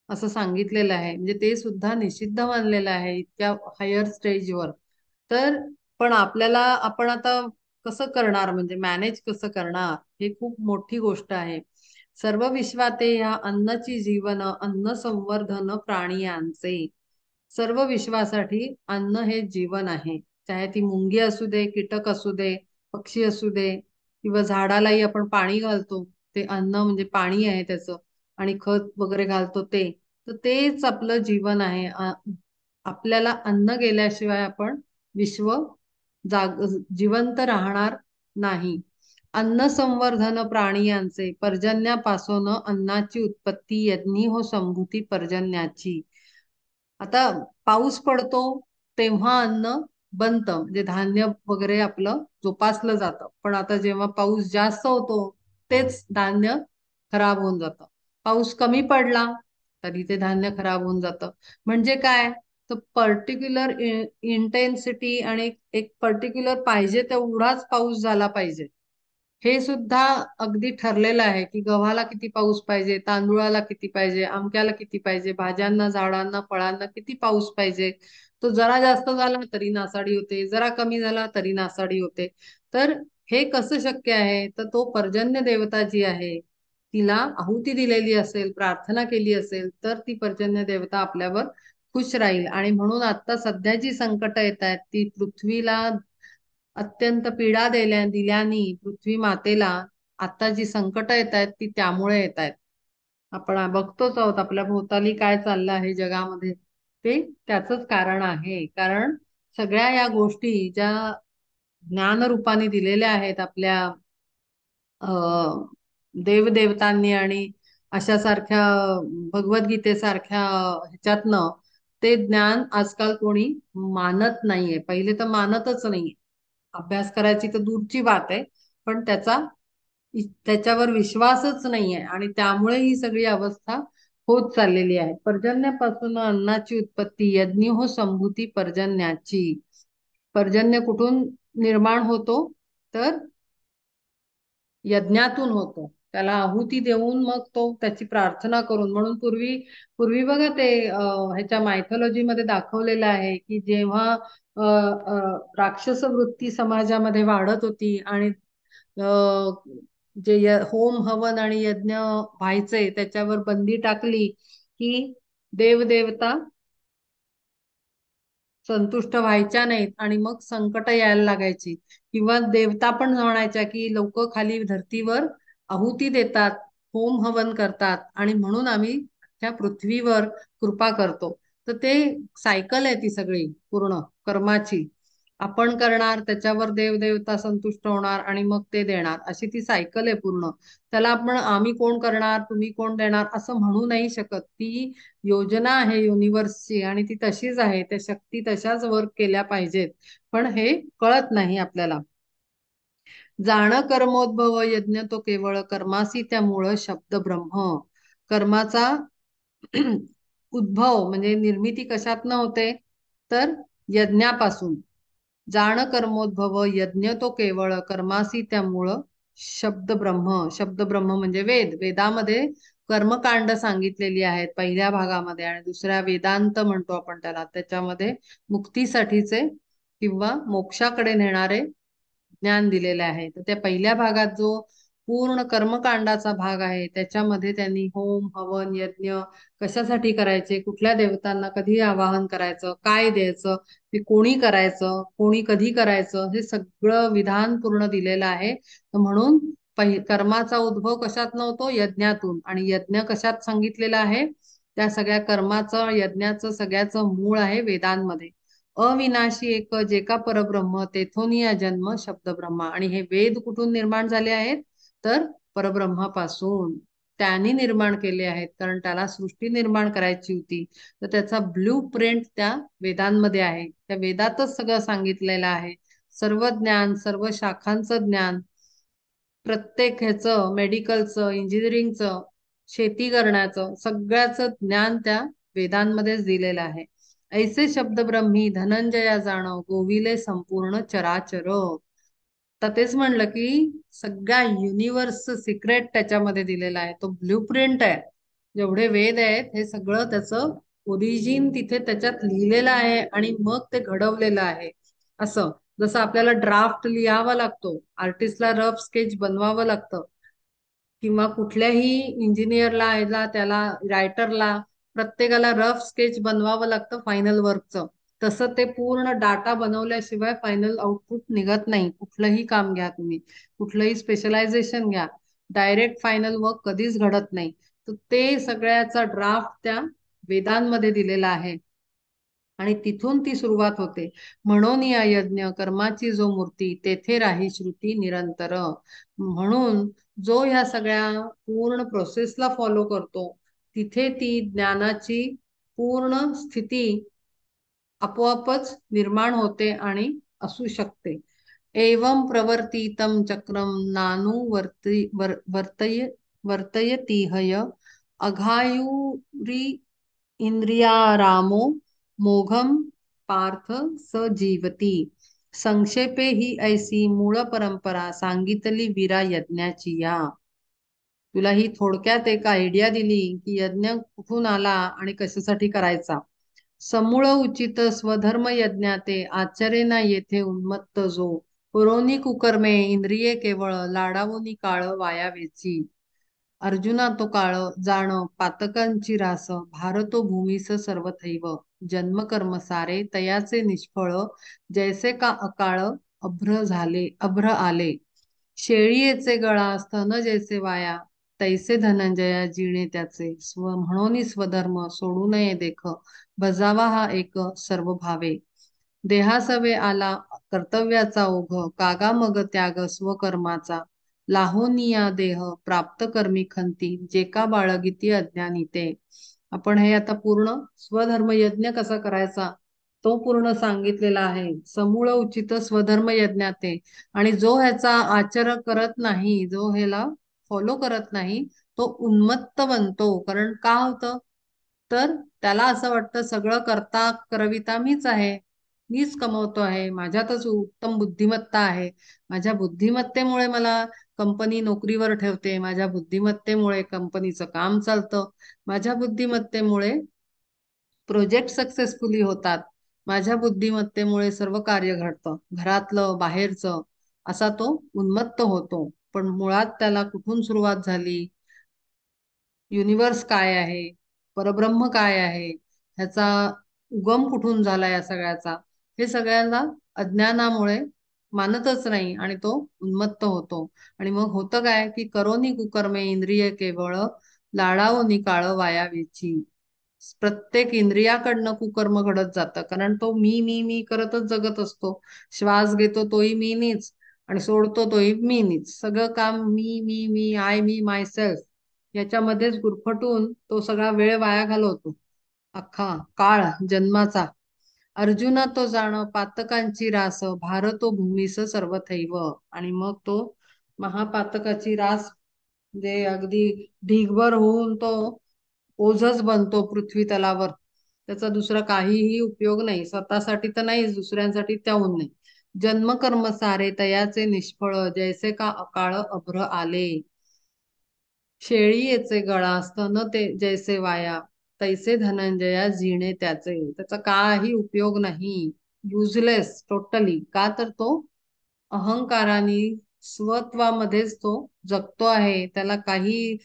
असं सांगितलेलं आहे. म्हणजे ते सुद्धा निषिद्ध मानलेलं आहे इतक्या हायर स्टेजवर. तर पण आपल्याला, आपण आता कसं करणार, म्हणजे मॅनेज कसं करणार, हे खूप मोठी गोष्ट आहे. सर्व विश्वाते या अन्नची जीवन, अन्न संवर्धन प्राणियांचे. सर्व विश्वासाठी अन्न हे जीवन आहे. चाहे ती मुंगी असू दे, कीटक असू दे, पक्षी असू दे, किंवा झाडालाही आपण पाणी घालतो, ते अन्न म्हणजे पाणी आहे त्याचं. आणि खत वगैरे घालतो ते, तर तेच आपलं जीवन आहे. आपल्याला अन्न गेल्याशिवाय आपण विश्व जाग जिवंत राहणार नाही. अन्न संवर्धन प्राणियांचे, पर्जन्यापासून अन्नाची उत्पत्ती, यज्ञी हो संभूती पर्जन्याची. आता पाऊस पडतो तेव्हा अन्न बनतं, म्हणजे धान्य वगैरे आपलं जोपासलं जातं. पण आता जेव्हा पाऊस जास्त होतो, तेच धान्य खराब होऊन जातं. पाऊस कमी पडला तरी ते धान्य खराब होऊन जातं. म्हणजे काय, तर पर्टिक्युलर इंटेन्सिटी आणि एक पर्टिक्युलर पाहिजे तेवढाच पाऊस झाला पाहिजे. हे सुद्धा अगदी ठरलेलं आहे की गव्हाला किती पाऊस पाहिजे, तांदूळाला किती पाहिजे, आमक्याला किती पाहिजे, भाज्यांना, झाडांना, फळांना किती पाऊस पाहिजे. तो जरा जास्त झाला तरी नासाडी होते, जरा कमी झाला तरी नासाडी होते. तर हे कसं शक्य आहे? तर तो पर्जन्य देवता जी आहे तिला आहुती दिलेली असेल, प्रार्थना केली असेल, तर ती पर्जन्य देवता आपल्यावर खुश राहील. आणि म्हणून आता सध्या जी संकट येत आहेत ती पृथ्वीला अत्यंत पीडा दिल्यानी पृथ्वी मातेला आता जी संकट येत आहेत ती त्यामुळे येत आहेत. आपण बघतोच आहोत आपल्या भोवताली काय चाललं आहे जगामध्ये. ते त्याचंच कारण आहे. कारण सगळ्या या गोष्टी ज्या ज्ञानरूपाने दिलेल्या आहेत आपल्या अ, देवदेवतांनी आणि अशा सारख्या भगवद्गीतेसारख्या ह्याच्यातनं ते ज्ञान आजकाल कोणी मानत नाहीये. पहिले तर मानतच नाहीये. अभ्यास करायची तर दूरची बात आहे, पण त्याच्यावर विश्वासच नाहीये आणि त्यामुळे ही सगळी अवस्था होत चाललेली आहे. पर्जन्यापासून अन्नाची उत्पत्ती, यज्ञ हो संभूती पर्जन्याची. पर्जन्य कुठून निर्माण होतो? तर यज्ञातून होतो. त्याला आहुती देऊन मग तो त्याची प्रार्थना करून. म्हणून पूर्वी पूर्वी बघा ते ह्याच्या मायथॉलॉजी मध्ये दाखवलेलं आहे की जेव्हा राक्षस वृत्ती समाजामध्ये वाढत होती आणि अ, जे होम हवन आणि यज्ञ व्हायचे त्याच्यावर बंदी टाकली की देवदेवता संतुष्ट व्हायच्या नाहीत आणि मग संकट यायला लागायची. किंवा देवता पण म्हणायच्या की लोक खाली धर्तीवर आहुती देतात, होम हवन करतात आणि म्हणून आम्ही त्या पृथ्वीवर कृपा करतो. तर ते सायकल आहे ती सगळी पूर्ण कर्माची. आपण करणार त्याच्यावर देवदेवता संतुष्ट होणार आणि मग ते देणार, अशी ती सायकल आहे पूर्ण. त्याला आपण आम्ही कोण करणार, तुम्ही कोण देणार असं म्हणू नाही शकत. ती योजना आहे युनिव्हर्सची आणि ती तशीच आहे. त्या शक्ती तशाच वर्क केल्या पाहिजेत. पण हे कळत नाही आपल्याला. जाण कर्मोद्भव यज्ञ तो केवळ कर्मासी त्यामुळं शब्द ब्रह्म. कर्माचा उद्भव म्हणजे निर्मिती कशातनं होते? तर यज्ञापासून. जाण कर्मोद्भव यज्ञ तो केवळ कर्मासी त्यामुळं शब्द ब्रह्म. शब्द ब्रह्म म्हणजे वेद. वेदामध्ये कर्मकांड सांगितलेली आहेत पहिल्या भागामध्ये आणि दुसऱ्या वेदांत म्हणतो आपण त्याला, त्याच्यामध्ये मुक्तीसाठीचे किंवा मोक्षाकडे नेणारे ज्ञान दिलेले आहे. तर त्या पहिल्या भागात जो पूर्ण कर्मकांडाचा भाग आहे त्याच्यामध्ये त्यांनी होम हवन यज्ञ कशासाठी करायचे, कुठल्या देवतांना कधी आवाहन करायचं, काय द्यायचं, ते कोणी करायचं, कोणी कधी करायचं, हे सगळं विधान पूर्ण दिलेलं आहे. तर म्हणून कर्माचा उद्भव कशात नव्हतो? यज्ञातून. आणि यज्ञ कशात सांगितलेला आहे? त्या सगळ्या कर्माचं यज्ञाचं सगळ्याचं मूळ आहे वेदांमध्ये. अविनाशी एक जे का परब्रह्म तेथून या जन्म शब्द ब्रह्मा. आणि हे वेद कुठून निर्माण झाले आहेत? तर परब्रह्मापासून. त्यांनी निर्माण केले आहेत कारण त्याला सृष्टी निर्माण करायची होती. तर त्याचा ब्लू प्रिंट त्या वेदांमध्ये आहे. त्या वेदातच सगळं सांगितलेलं आहे. सर्व ज्ञान, सर्व शाखांचं ज्ञान, प्रत्येक ह्याचं मेडिकलचं, इंजिनिअरिंगचं, शेती करण्याचं सगळ्याचं ज्ञान त्या वेदांमध्येच दिलेलं आहे. ऐसे शब्द ब्रह्मी धनंजया जाणव गोविले संपूर्ण चराचर. तर तेच म्हणलं की सगळ्या युनिव्हर्सचं सिक्रेट त्याच्यामध्ये दिलेलं आहे. तो ब्ल्यू प्रिंट आहे. जेवढे वेद आहेत हे सगळं त्याचं ओरिजिन तिथे त्याच्यात लिहिलेलं आहे आणि मग ते घडवलेलं आहे. असं जसं आपल्याला ड्राफ्ट लिहावा लागतो, आर्टिस्टला रफ स्केच बनवावं लागतं, किंवा कुठल्याही इंजिनियरला याला त्याला रायटरला प्रत्येकाला रफ स्केच बनवावं लागतं फायनल वर्कचं. तसं ते पूर्ण डाटा बनवल्याशिवाय फायनल आउटपुट निघत नाही. कुठलंही काम घ्या तुम्ही, कुठलंही स्पेशलायझेशन घ्या, डायरेक्ट फायनल वर्क कधीच घडत नाही. तर ते सगळ्याचा ड्राफ्ट त्या वेदांमध्ये दिलेला आहे आणि तिथून ती सुरुवात होते. म्हणून या यज्ञ कर्माची जो मूर्ती तेथे राही श्रुती निरंतर. म्हणून जो ह्या सगळ्या पूर्ण प्रोसेसला फॉलो करतो तिथे ती ज्ञानाची पूर्ण स्थिती आपोआपच निर्माण होते आणि असू शकते. एवं प्रवर्तितं चक्रम नानु वर्तयतीहय अघायुरी इंद्रियारामो मोघम पार्थ स जीवती. संक्षेपे ही ऐसी मूळ परंपरा सांगितली वीरा यज्ञाची या. तुला ही थोडक्यात एक आयडिया दिली की यज्ञ कुठून आला आणि कशासाठी करायचा. समूळ उचित स्वधर्म यज्ञाते आचरेना येथे उन्मत्त जो. पुरोनी कुकर्मे इंद्रिये केवळ लाडावोनी काळ वायावेची. अर्जुना तो काळ जाण पातकांची रास भारतो भूमीस सर्वथैव. जन्म कर्म सारे तयाचे निष्फळ जैसे का अकाळ अभ्र आले. शेळीयेचे गळा स्तन जैसे वाया तैसे धनंजया जिणे त्याचे. म्हणून स्वधर्म सोडू नये देख बजावा हा एक सर्व भावे. देहासवे आला कर्तव्याचा ओघ कागा मग त्याग स्वकर्माचा. लाहोनिया देह प्राप्त कर्मी खंती जे का बाळगिती अज्ञानिते. आपण हे आता पूर्ण स्वधर्म यज्ञ कसा करायचा तो पूर्ण सांगितलेला आहे. समूळ उचित स्वधर्म यज्ञाते. आणि जो ह्याचा आचरण करत नाही, जो ह्याला फॉलो करत नाही, तो उन्मत्त बनतो. कारण का होतं तर त्याला असं वाटतं सगळं करता करविता मीच आहे, मीच कमवतो आहे, माझ्यातच उत्तम बुद्धिमत्ता आहे. माझ्या बुद्धिमत्तेमुळे मला कंपनी नोकरीवर ठेवते, माझ्या बुद्धिमत्तेमुळे कंपनीचं काम चालतं, माझ्या बुद्धिमत्तेमुळे प्रोजेक्ट सक्सेसफुली होतात, माझ्या बुद्धिमत्तेमुळे सर्व कार्य घडतं, घरातलं बाहेरचं. असा तो उन्मत्त होतो. पण मुळात त्याला कुठून सुरुवात झाली, युनिवर्स काय आहे, परब्रह्म काय आहे, ह्याचा उगम कुठून झाला या सगळ्याचा, हे सगळ्यांना अज्ञानामुळे मानतच नाही आणि तो उन्मत्त होतो. आणि मग होतं काय की करोनी कुकर्मे इंद्रिय केवळ लाडावोनी काळ वायावेची. प्रत्येक इंद्रियाकडनं कुकर्म घडत जातं. कारण तो मी करतच जगत असतो. श्वास घेतो तोही मीनीच आणि सोडतो तोही मीनीच. सगळं काम मी आय मी माय सेल्फ याच्यामध्येच गुरफटून तो सगळा वेळ वाया घालवतो. अख्खा काळ जन्माचा. अर्जुना तो जाण पातकांची रास भारतो भूमीस सर्वथैव. आणि मग तो महापातकाची रास म्हणजे अगदी ढीगभर होऊन तो ओझच बनतो पृथ्वी तलावर. त्याचा दुसरा काहीही उपयोग नाही, स्वतःसाठी तर नाहीच, दुसऱ्यांसाठी त्याहून नाही. जन्मकर्म सारे तयाचे निष्फळ जैसे का अकाळ अभ्र आले. शेळीयेचे गळा स्तन ते जैसे वाया तैसे धनंजया जिणे त्याचे. त्याचा काही उपयोग नाही, युजलेस टोटली. का तर तो अहंकाराने स्वत्वामध्येच तो जगतो आहे. त्याला काही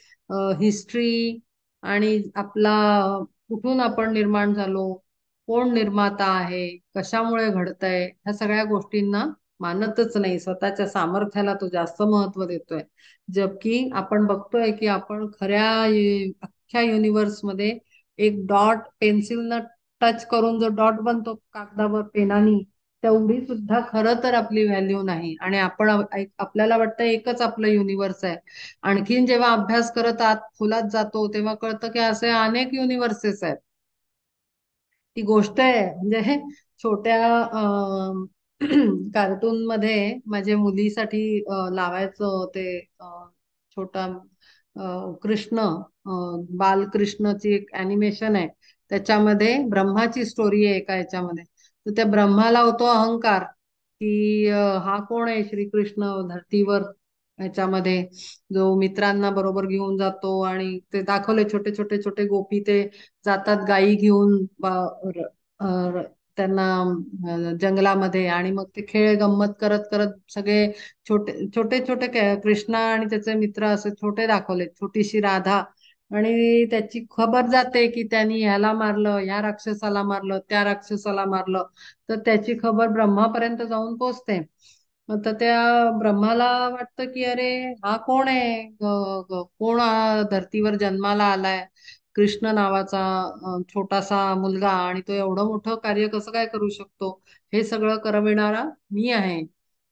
हिस्ट्री आणि आपला कुठून आपण निर्माण झालो, कोण निर्माता आहे, कशामुळे घडतंय, ह्या सगळ्या गोष्टींना मानतच नाही. स्वतःच्या सामर्थ्याला तो जास्त महत्व देतोय. जबकि आपण बघतोय की आपण अख्ख्या युनिवर्स मध्ये एक डॉट पेन्सिलनं टच करून जो डॉट बनतो कागदावर पेनानी, तेवढी सुद्धा खरं तर आपली व्हॅल्यू नाही. आणि आपण आपल्याला वाटतं एकच आपलं युनिवर्स आहे. आणखीन जेव्हा अभ्यास करत आत खोलात जातो तेव्हा कळतं की असे अनेक युनिवर्सेस आहेत. ती गोष्ट आहे म्हणजे हे छोट्या कार्टून मध्ये माझ्या मुलीसाठी लावायचं ते छोटा कृष्ण, बालकृष्णची एक अॅनिमेशन आहे. त्याच्यामध्ये ब्रह्माची स्टोरी आहे एका याच्यामध्ये. तर त्या ब्रह्माला होतो अहंकार की हा कोण आहे श्रीकृष्ण धरतीवर, ह्याच्यामध्ये जो मित्रांना बरोबर घेऊन जातो. आणि ते दाखवले छोटे छोटे छोटे गोपी ते जातात गायी घेऊन त्यांना जंगलामध्ये. आणि मग ते खेळ गंमत करत करत सगळे छोटे छोटे छोटे कृष्णा आणि त्याचे मित्र असे छोटे दाखवले, छोटीशी राधा. आणि त्याची खबर जाते की त्यांनी ह्याला मारलं, ह्या राक्षसाला मारलं, त्या राक्षसाला मारलं. तर त्याची खबर ब्रह्मापर्यंत जाऊन पोचते. तर त्या ब्रह्माला वाटतं की अरे हा कोण आहे, कोण धरतीवर जन्माला आलाय, कृष्ण नावाचा छोटासा मुलगा, आणि तो एवढं मोठं कार्य कसं काय करू शकतो, हे सगळं करविणारा मी आहे.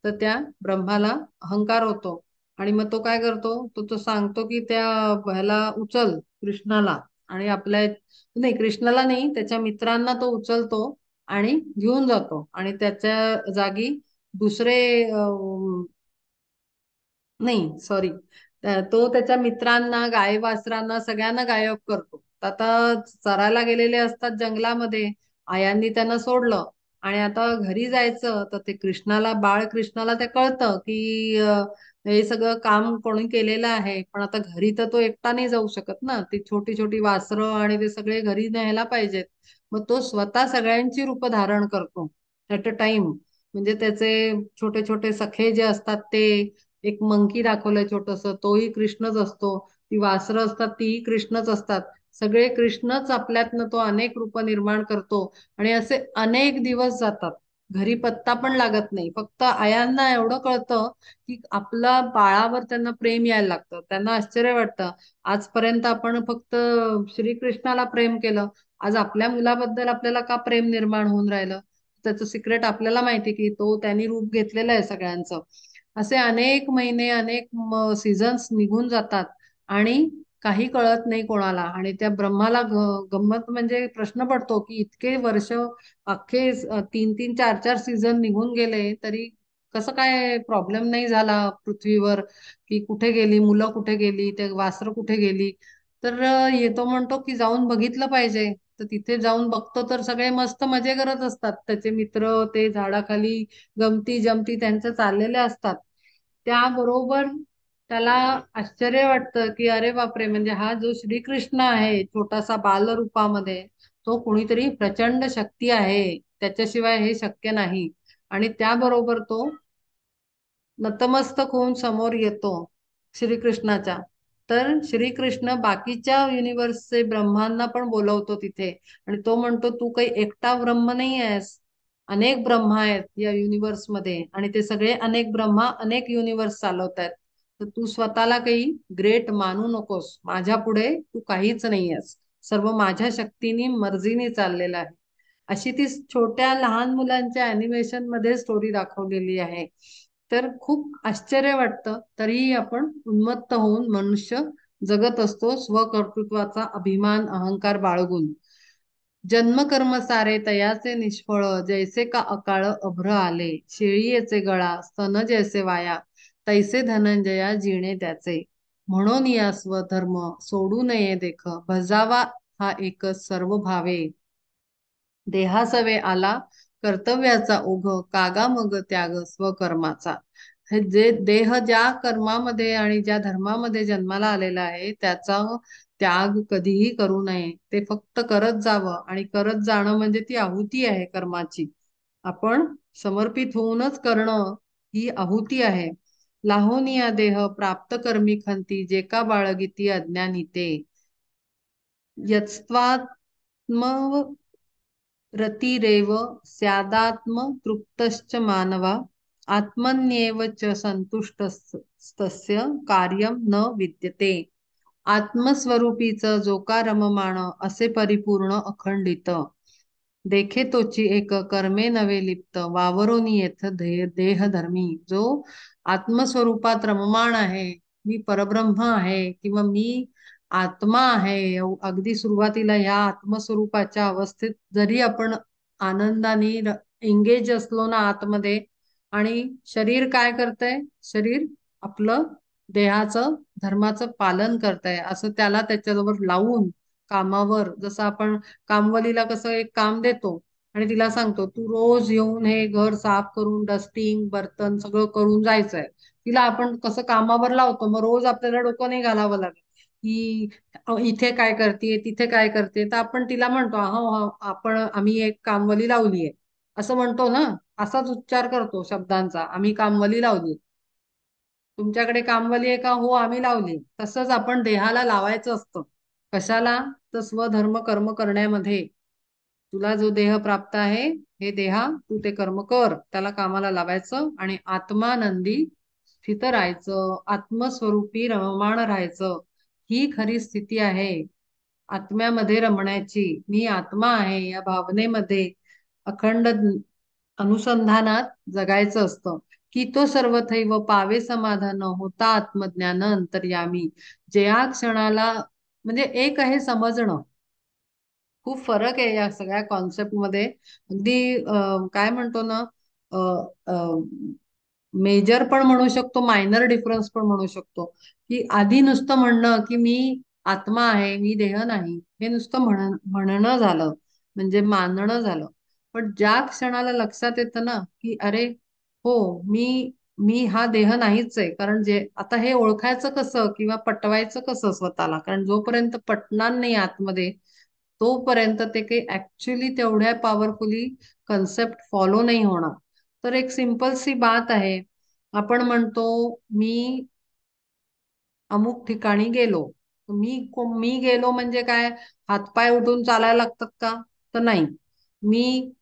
तर त्या ब्रह्माला अहंकार होतो. आणि मग तो काय करतो, तो सांगतो की त्या ह्याला उचल कृष्णाला. आणि आपल्या नाही, कृष्णाला नाही, त्याच्या मित्रांना तो उचलतो आणि घेऊन जातो. आणि त्याच्या जागी दुसरे नाही सॉरी, तो त्याच्या मित्रांना गाय वासरांना सगळ्यांना गायब करतो. आता चरायला गेलेले असतात जंगलामध्ये, आयांनी त्यांना सोडलं. आणि आता घरी जायचं तर ते कृष्णाला, बाळ कृष्णाला ते कळतं की हे सगळं काम कोणी केलेलं आहे, पण आता घरी तर तो एकटा नाही जाऊ शकत ना, ती छोटी छोटी वासरं आणि ते सगळे घरी न्यायला पाहिजेत. मग तो स्वतः सगळ्यांची रूप धारण करतो ऍट अ टाइम. म्हणजे त्याचे छोटे छोटे सखे जे असतात ते, एक मंकी दाखवलंय छोटस, तोही कृष्णच असतो, ती वासरं असतात तीही कृष्णच असतात. सगळे कृष्णच आपल्यातनं तो अनेक रूप निर्माण करतो. आणि असे अनेक दिवस जातात, घरी पत्ता पण लागत नाही. फक्त आयांना एवढं कळतं की आपला बाळावर त्यांना प्रेम यायला लागतं. त्यांना आश्चर्य वाटतं, आजपर्यंत आपण फक्त श्रीकृष्णाला प्रेम केलं, आज आपल्या मुलाबद्दल आपल्याला का प्रेम निर्माण होऊन राहिलं. त्याचं सिक्रेट आपल्याला माहिती की तो त्यांनी रूप घेतलेलं आहे सगळ्यांचं. असे अनेक महिने, अनेक सीझन्स निघून जातात आणि काही कळत नाही कोणाला. आणि त्या ब्रह्माला गंमत म्हणजे प्रश्न पडतो की इतके वर्ष, अख्खे 3-3 4-4 सीझन निघून गेले तरी कसं काय प्रॉब्लेम नाही झाला पृथ्वीवर, की कुठे गेली मुलं, कुठे गेली ते वासरं, कुठे गेली. तर येतो म्हणतो की जाऊन बघितलं पाहिजे. तर तिथे जाऊन बघतो तर सगळे मस्त मजे करत असतात, त्याचे मित्र ते झाडाखाली गमती जमती त्यांच्या चाललेल्या असतात. त्याबरोबर त्याला आश्चर्य वाटतं की अरे बापरे, म्हणजे हा जो श्रीकृष्ण आहे छोटासा बालरूपामध्ये, तो कुणीतरी प्रचंड शक्ती आहे, त्याच्याशिवाय हे शक्य नाही. आणि त्याबरोबर तो नतमस्तक होऊन समोर येतो श्रीकृष्णाच्या. तर श्रीकृष्ण बाकीच्या युनिव्हर्सचे ब्रह्मांना पण बोलवतो तिथे, आणि तो म्हणतो तू काही एकटा ब्रह्म नाही आहेस, अनेक ब्रह्मा आहेत या युनिव्हर्स मध्ये, आणि ते सगळे अनेक ब्रह्मा अनेक युनिव्हर्स चालवत आहेत. तर तू स्वतःला काही ग्रेट मानू नकोस, माझ्या पुढे तू काहीच नाही आहेस, सर्व माझ्या शक्तीने मर्जीने चाललेलं आहे. अशी ती छोट्या लहान मुलांच्या अॅनिमेशन मध्ये स्टोरी दाखवलेली आहे. तर खूप आश्चर्य वाटतं, तरीही आपण उन्मत्त होऊन मनुष्य जगत असतो स्वकर्तृत्वाचा अभिमान अहंकार बाळगून. जन्म कर्म सारे तयाचे निष्फळ, जैसे का अकाळ अभ्र आले, शेळीचे गळा स्तन जैसे वाया, तैसे धनंजया जिणे त्याचे. म्हणून या स्वधर्म सोडू नये देख, भजावा हा एक सर्व भावे. देहासवे आला कर्तव्याचा ओघ, कागा मग त्याग स्वकर्माचा. हे जे देह ज्या कर्मामध्ये आणि ज्या धर्मामध्ये जन्माला आलेला आहे त्याचा त्याग कधीही करू नये, ते फक्त करत जावं. आणि करत जाणं म्हणजे ती आहुती आहे कर्माची, आपण समर्पित होऊनच करणं ही आहुती आहे. लाहोनिया देह प्राप्त कर्मी खंती, जे का बाळगिती अज्ञानी ते. यस्त्वात्म रतिरेव स्यादात्म तृप्तश्च मानवा, आत्मन्येव च संतुष्टस्तस्य कार्यम न विद्यते. आत्मस्वरूपीच जो का रममाण, असे परिपूर्ण अखंडित, देखे तोची एक कर्मे नवे लिप्त, वावरोनी येथ देहधर्मी. जो आत्मस्वरूपात रममाण आहे, मी परब्रह्म आहे किंवा मी आत्मा आहे, अगदी सुरुवातीला या आत्मस्वरूपाच्या अवस्थेत जरी आपण आनंदाने एंगेज असलो ना आतमध्ये, आणि शरीर काय करतंय, शरीर आपलं देहाचं धर्माचं पालन करतंय असं त्याला त्याच्याजवळ लावून, कामावर जसं आपण कामवालीला कसं एक काम देतो आणि तिला सांगतो तू रोज येऊन हे घर साफ करून डस्टिंग बर्तन सगळं करून जायचंय, तिला आपण कसं कामावर लावतो, मग रोज आपल्याला डोकं नाही घालावं लागत की इथे काय करते तिथे काय करते. तर आपण तिला म्हणतो हो हो आपण आम्ही एक कामवाली लावलीये असं म्हणतो ना, असाच उच्चार करतो शब्दांचा, आम्ही कामवाली लावली. तुमच्याकडे कामवाली आहे का, हो आम्ही लावली. तसंच आपण देहाला लावायचं असतं. कशाला, तर स्वधर्म कर्म करण्यामध्ये. तुला जो देह प्राप्त आहे, हे देहा तू ते कर्म कर, त्याला कामाला लावायचं आणि आत्मानंदी स्थित राहायचं, आत्मस्वरूपी रममाण राहायचं. ही खरी स्थिती आहे आत्म्यामध्ये रमण्याची. मी आत्मा आहे या भावनेमध्ये अखंड अनुसंधानात जगायचं असतं. की तो सर्वथैव पावे समाधान, होता आत्मज्ञान अंतर्यामी. जे या क्षणाला, म्हणजे एक आहे समजणं, खूप फरक आहे या सगळ्या कॉन्सेप्ट मध्ये. अगदी काय म्हणतो ना, मेजर पण म्हणू शकतो, मायनर डिफरन्स पण म्हणू शकतो. की आधी नुसतं म्हणणं की मी आत्मा आहे मी देह नाही, हे नुसतं म्हणणं झालं, म्हणजे मानणं झालं. पण ज्या क्षणाला लक्षात येतं ना की अरे हो, मी मी हा देह नाहीच आहे. कारण जे आता हे ओळखायचं कसं किंवा पटवायचं कसं स्वतःला, कारण जोपर्यंत पटणार नाही आतमध्ये तोपर्यंत ते काही ऍक्च्युली तेवढ्या पॉवरफुली कन्सेप्ट फॉलो नाही होणार. तर एक सिंपल सी बात आहे. आपण म्हणतो मी अमुक ठिकाणी गेलो. मी गेलो म्हणजे काय, हातपाय उठून चालायला लागतात का? तर नाही. मी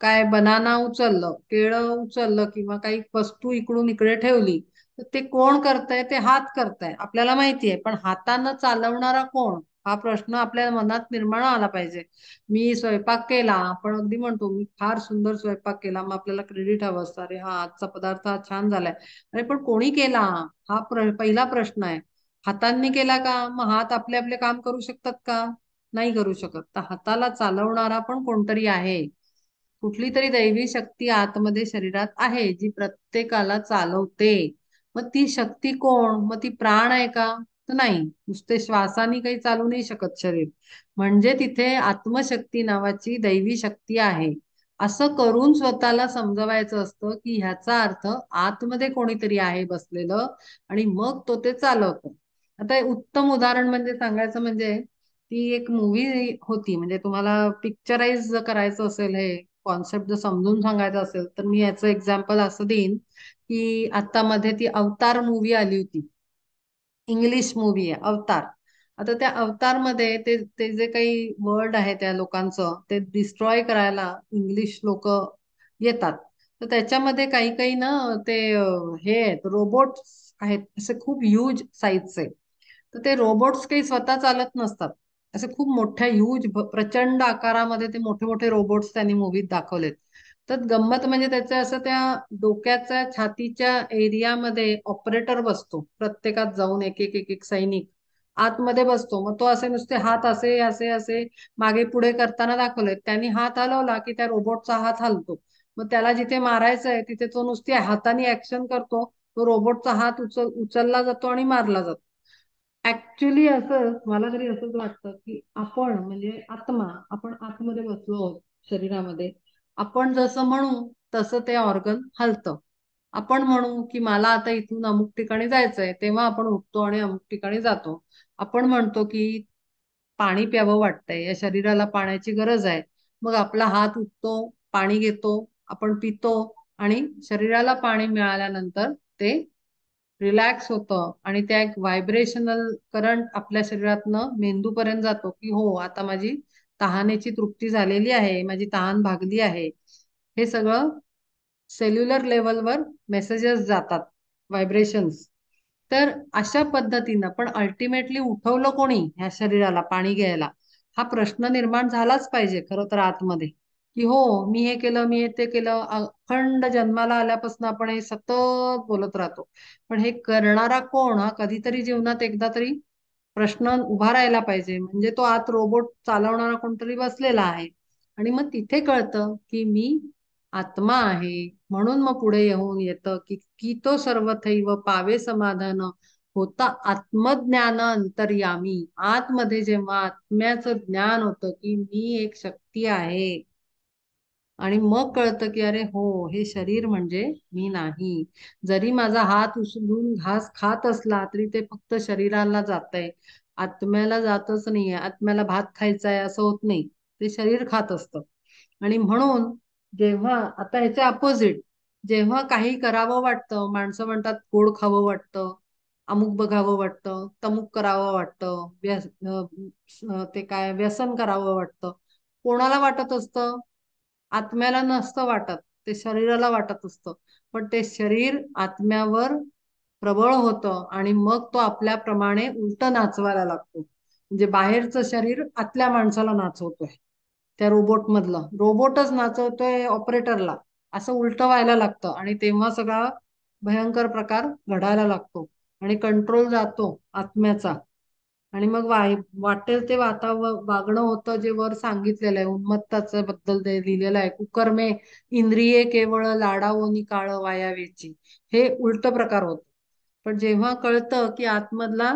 काय बनाना उचललं, केळं उचललं किंवा काही वस्तू इकडून इकडे ठेवली, तर ते कोण करतंय? ते हात करताय, आपल्याला माहिती आहे. पण हातानं चालवणारा कोण, हा प्रश्न आपल्या मनात निर्माण आला पाहिजे. मी स्वयंपाक केला, आपण अगदी म्हणतो मी फार सुंदर स्वयंपाक केला, मग आपल्याला क्रेडिट हवं असतं, अरे हा आजचा पदार्थ हा छान झालाय. अरे पण कोणी केला? हा पहिला प्रश्न आहे. हातांनी केला का? मग हात आपले आपले काम करू शकतात का? नाही करू शकत. तर हाताला चालवणारा पण कोणतरी आहे. कुठली तरी दैवी शक्ती आतमध्ये शरीरात आहे जी प्रत्येकाला चालवते. मग ती शक्ती कोण? मग ती प्राण आहे का? तर नाही. नुसते श्वासाने काही चालू नाही शकत शरीर. म्हणजे तिथे आत्मशक्ती नावाची दैवी शक्ती आहे. असं करून स्वतःला समजवायचं असतं की ह्याचा अर्थ आतमध्ये कोणीतरी आहे बसलेलं आणि मग तो ते चालवतो. आता हे उत्तम उदाहरण म्हणजे सांगायचं म्हणजे ती एक मूवी होती. म्हणजे तुम्हाला पिक्चराइज करायचं असेल, हे कॉन्सेप्ट जर समजून सांगायचं असेल, तर मी याचं एक्झाम्पल असं देईन की आता मध्ये ती अवतार मूवी आली होती. इंग्लिश मूवी आहे अवतार. आता त्या अवतार मध्ये ते ते जे काही वर्ल्ड आहे त्या लोकांचं ते डिस्ट्रॉय करायला इंग्लिश लोक येतात. तर त्याच्यामध्ये काही काही ना ते हे आहेत रोबोट आहेत, असे खूप ह्यूज साईजचे. तर ते रोबोट्स काही स्वतः चालत नसतात. असे खूप मोठ्या ह्यूज प्रचंड आकारामध्ये ते मोठे मोठे रोबोट्स त्यांनी मूवीत दाखवलेत. तर गंमत म्हणजे त्याच्या असं त्या डोक्याच्या छातीच्या एरियामध्ये ऑपरेटर बसतो, प्रत्येकात जाऊन एक एक एक एक सैनिक आतमध्ये बसतो. मग तो असे नुसते हात असे असे असे मागे पुढे करताना दाखवलेत. त्यांनी हात हलवला की त्या रोबोटचा हात हलतो. मग त्याला जिथे मारायचं आहे तिथे तो नुसती हाताने ऍक्शन करतो. तो रोबोटचा हात उचलला जातो आणि मारला जातो. ऍक्च्युली असं मला तरी असंच वाटतं की आपण म्हणजे आत्मा, आपण आतमध्ये बसलो आहोत शरीरामध्ये. आपण जसं म्हणू तसं ते ऑर्गन हलतं. आपण म्हणू की मला आता इथून अमुक ठिकाणी जायचंय, तेव्हा आपण उठतो आणि अमुक ठिकाणी जातो. आपण म्हणतो की पाणी प्यावं वाटतंय, या शरीराला पाण्याची गरज आहे. मग आपला हात उठतो, पाणी घेतो, आपण पितो आणि शरीराला पाणी मिळाल्यानंतर ते रिलॅक्स होतं आणि त्या एक व्हायब्रेशनल करंट आपल्या शरीरातनं मेंदूपर्यंत जातो की हो आता माझी तहानेची तृप्ती झालेली आहे, माझी तहान भागली आहे. हे सगळं सेल्युलर लेवलवर मेसेजेस जातात, व्हायब्रेशन्स. तर अशा पद्धतीनं पण अल्टिमेटली उठवलं कोणी ह्या शरीराला पाणी घ्यायला? हा प्रश्न निर्माण झालाच पाहिजे खरं तर आतमध्ये की हो मी हे केलं, मी हे ते केलं. अखंड जन्माला आल्यापासून आपण हे सतत बोलत राहतो. पण हे करणारा कोण, हा कधीतरी जीवनात एकदा तरी प्रश्न उभा राहायला पाहिजे. म्हणजे तो आत रोबोट चालवणारा कोणतरी बसलेला आहे. आणि मग तिथे कळतं की मी आत्मा आहे. म्हणून मग पुढे येऊन येतं की तो सर्वथैव पावे समाधान, होता आत्मज्ञान अंतर्यामी. आतमध्ये जेव्हा आत्म्याचं ज्ञान होतं की मी एक शक्ती आहे, आणि मग कळतं की अरे हो, हे शरीर म्हणजे मी नाही. जरी माझा हात उचलून घास खात असला तरी ते फक्त शरीराला जातंय, आत्म्याला जातच नाहीये. आत्म्याला भात खायचा आहे असं होत नाही, ते शरीर खात असतं. आणि म्हणून जेव्हा आता ह्याच्या अपोजिट, जेव्हा काही करावं वाटतं, माणसं म्हणतात गोड खावं वाटतं, अमुक बघावं वाटतं, तमुक करावं वाटतं, ते काय व्यसन करावं वाटतं. कोणाला वाटत असतं? आत्म्याला नसतं वाटत, ते शरीराला वाटत असतं. पण ते शरीर आत्म्यावर प्रबळ होतं आणि मग तो आपल्याप्रमाणे उलट नाचवायला लागतो. म्हणजे बाहेरचं शरीर आतल्या माणसाला नाचवतोय, त्या रोबोट मधलं रोबोटच नाचवतोय ऑपरेटरला. असं उलट व्हायला लागतं आणि तेव्हा सगळा भयंकर प्रकार घडायला लागतो आणि कंट्रोल जातो आत्म्याचा. आणि मग वाटेल ते वागणं होतं, जे वर सांगितलेलं आहे उन्मत्ताचं बद्दल ते लिहिलेलं आहे. कुकर्मे इंद्रिये केवळ लाडावोनी काळ वायावेची, हे उलट प्रकार होत. पण जेव्हा कळतं की आतमधला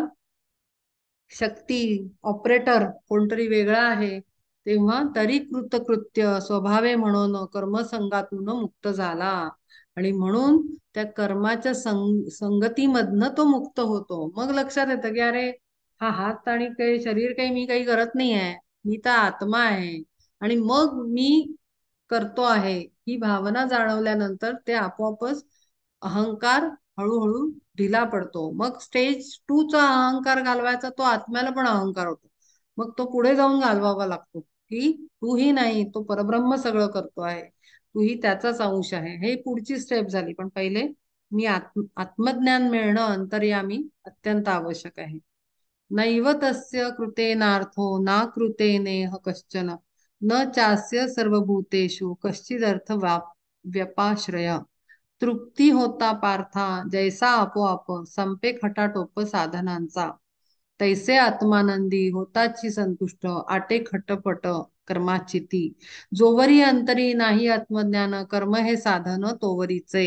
शक्ती ऑपरेटर कोणतरी वेगळा आहे, तेव्हा तरी कृतकृत्य स्वभावे म्हणून कर्मसंगातून मुक्त झाला. आणि म्हणून त्या कर्माच्या संगतीमधनं तो मुक्त होतो. मग लक्षात येतं की अरे, हा हात आणि काही शरीर काही मी काही करत नाही आहे, मी तर आत्मा आहे. आणि मग मी करतो आहे ही भावना जाणवल्यानंतर ते आपोआपच अहंकार हळूहळू ढिला पडतो. मग स्टेज 2 चा अहंकार घालवायचा तो आत्म्याला पण अहंकार होतो. मग तो पुढे जाऊन घालवावा लागतो की तूही नाही, तो परब्रह्म सगळं करतो आहे, तूही त्याचाच अंश आहे. हे पुढची स्टेप झाली. पण पहिले मी आत्मज्ञान मिळणं अंतर्यामी अत्यंत आवश्यक आहे. नैव तस्य कृतेनार्थो ना कृतेनेह कश्चन न चास्य सर्वभूतेषु कश्चिदर्थ व्यपाश्रय. तृप्ती होता पार्था जैसा आपोआप संपे खटाटोप साधनांचा, तैसे आत्मानंदी होताची संतुष्ट आटे खटपट कर्माची ती. जोवरी अंतरी नाही आत्मज्ञान कर्म हे साधन तोवरीचे.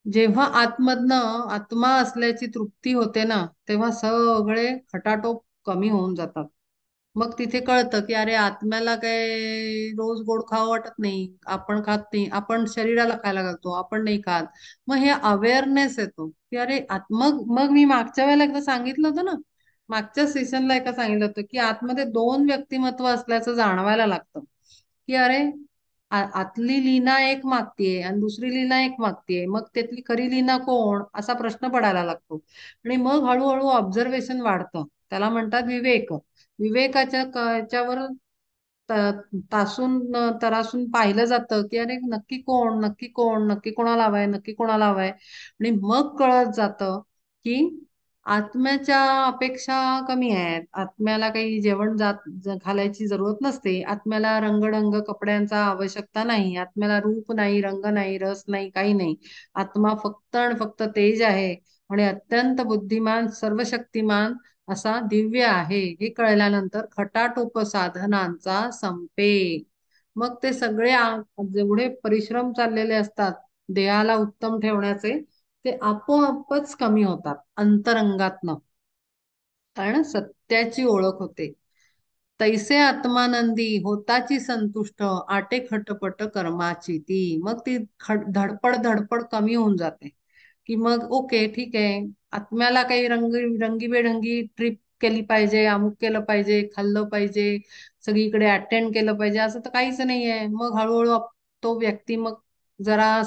जेव्हा आतमधनं आत्मा असल्याची तृप्ती होते ना, तेव्हा सगळे खटाटोप कमी होऊन जातात. मग तिथे कळतं की अरे, आत्म्याला काय रोज गोड खावं वाटत नाही, आपण खात नाही, आपण शरीराला खायला घालतो, आपण नाही खात. मग हे अवेअरनेस येतो की अरे मग मग मी मागच्या वेळेला एकदा सांगितलं होतं ना, मागच्या सेशनला एका सांगितलं होतं की आतमध्ये दोन व्यक्तिमत्व असल्याचं जाणवायला लागतं. की अरे, आतली लीना एक मागतीये आणि दुसरी लीना एक मागतीये, मग त्यातली खरी लीना कोण असा प्रश्न पडायला लागतो. आणि मग हळूहळू ऑब्झर्वेशन वाढतं. त्याला म्हणतात विवेक. विवेकाच्या याच्यावर तासून तरासून पाहिलं जातं की अरे, नक्की कोण, नक्की कोण, नक्की कोणाला हवाय, नक्की कोणाला हवाय. आणि मग कळत जातं की आत्म्याच्या अपेक्षा कमी आहेत. आत्म्याला काही जेवण घालायची जरूरत नसते. आत्म्याला रंगढंग कपड्यांचा आवश्यकता नाही. आत्म्याला रूप नाही, रंग नाही, रस नाही, काही नाही. आत्मा फक्त आणि फक्त तेज आहे आणि अत्यंत बुद्धिमान, सर्वशक्तिमान असा दिव्य आहे. हे कळल्यानंतर खटाटोप साधनांचा संपे. मग ते सगळे जेवढे परिश्रम चाललेले असतात देहाला उत्तम ठेवण्याचे, ते आपोआपच कमी होतात अंतरंगातनं. कारण सत्याची ओळख होते. तैसे आत्मानंदी होताची संतुष्ट आटे खटपट कर्माची ती. मग ती धडपड धडपड कमी होऊन जाते. की मग ओके, ठीक आहे, आत्म्याला काही रंगीबेरंगी ट्रिप केली पाहिजे, अमुक केलं पाहिजे, खाल्लं पाहिजे, सगळीकडे अटेंड केलं पाहिजे, असं तर काहीच नाहीये. मग हळूहळू तो व्यक्ती मग जरा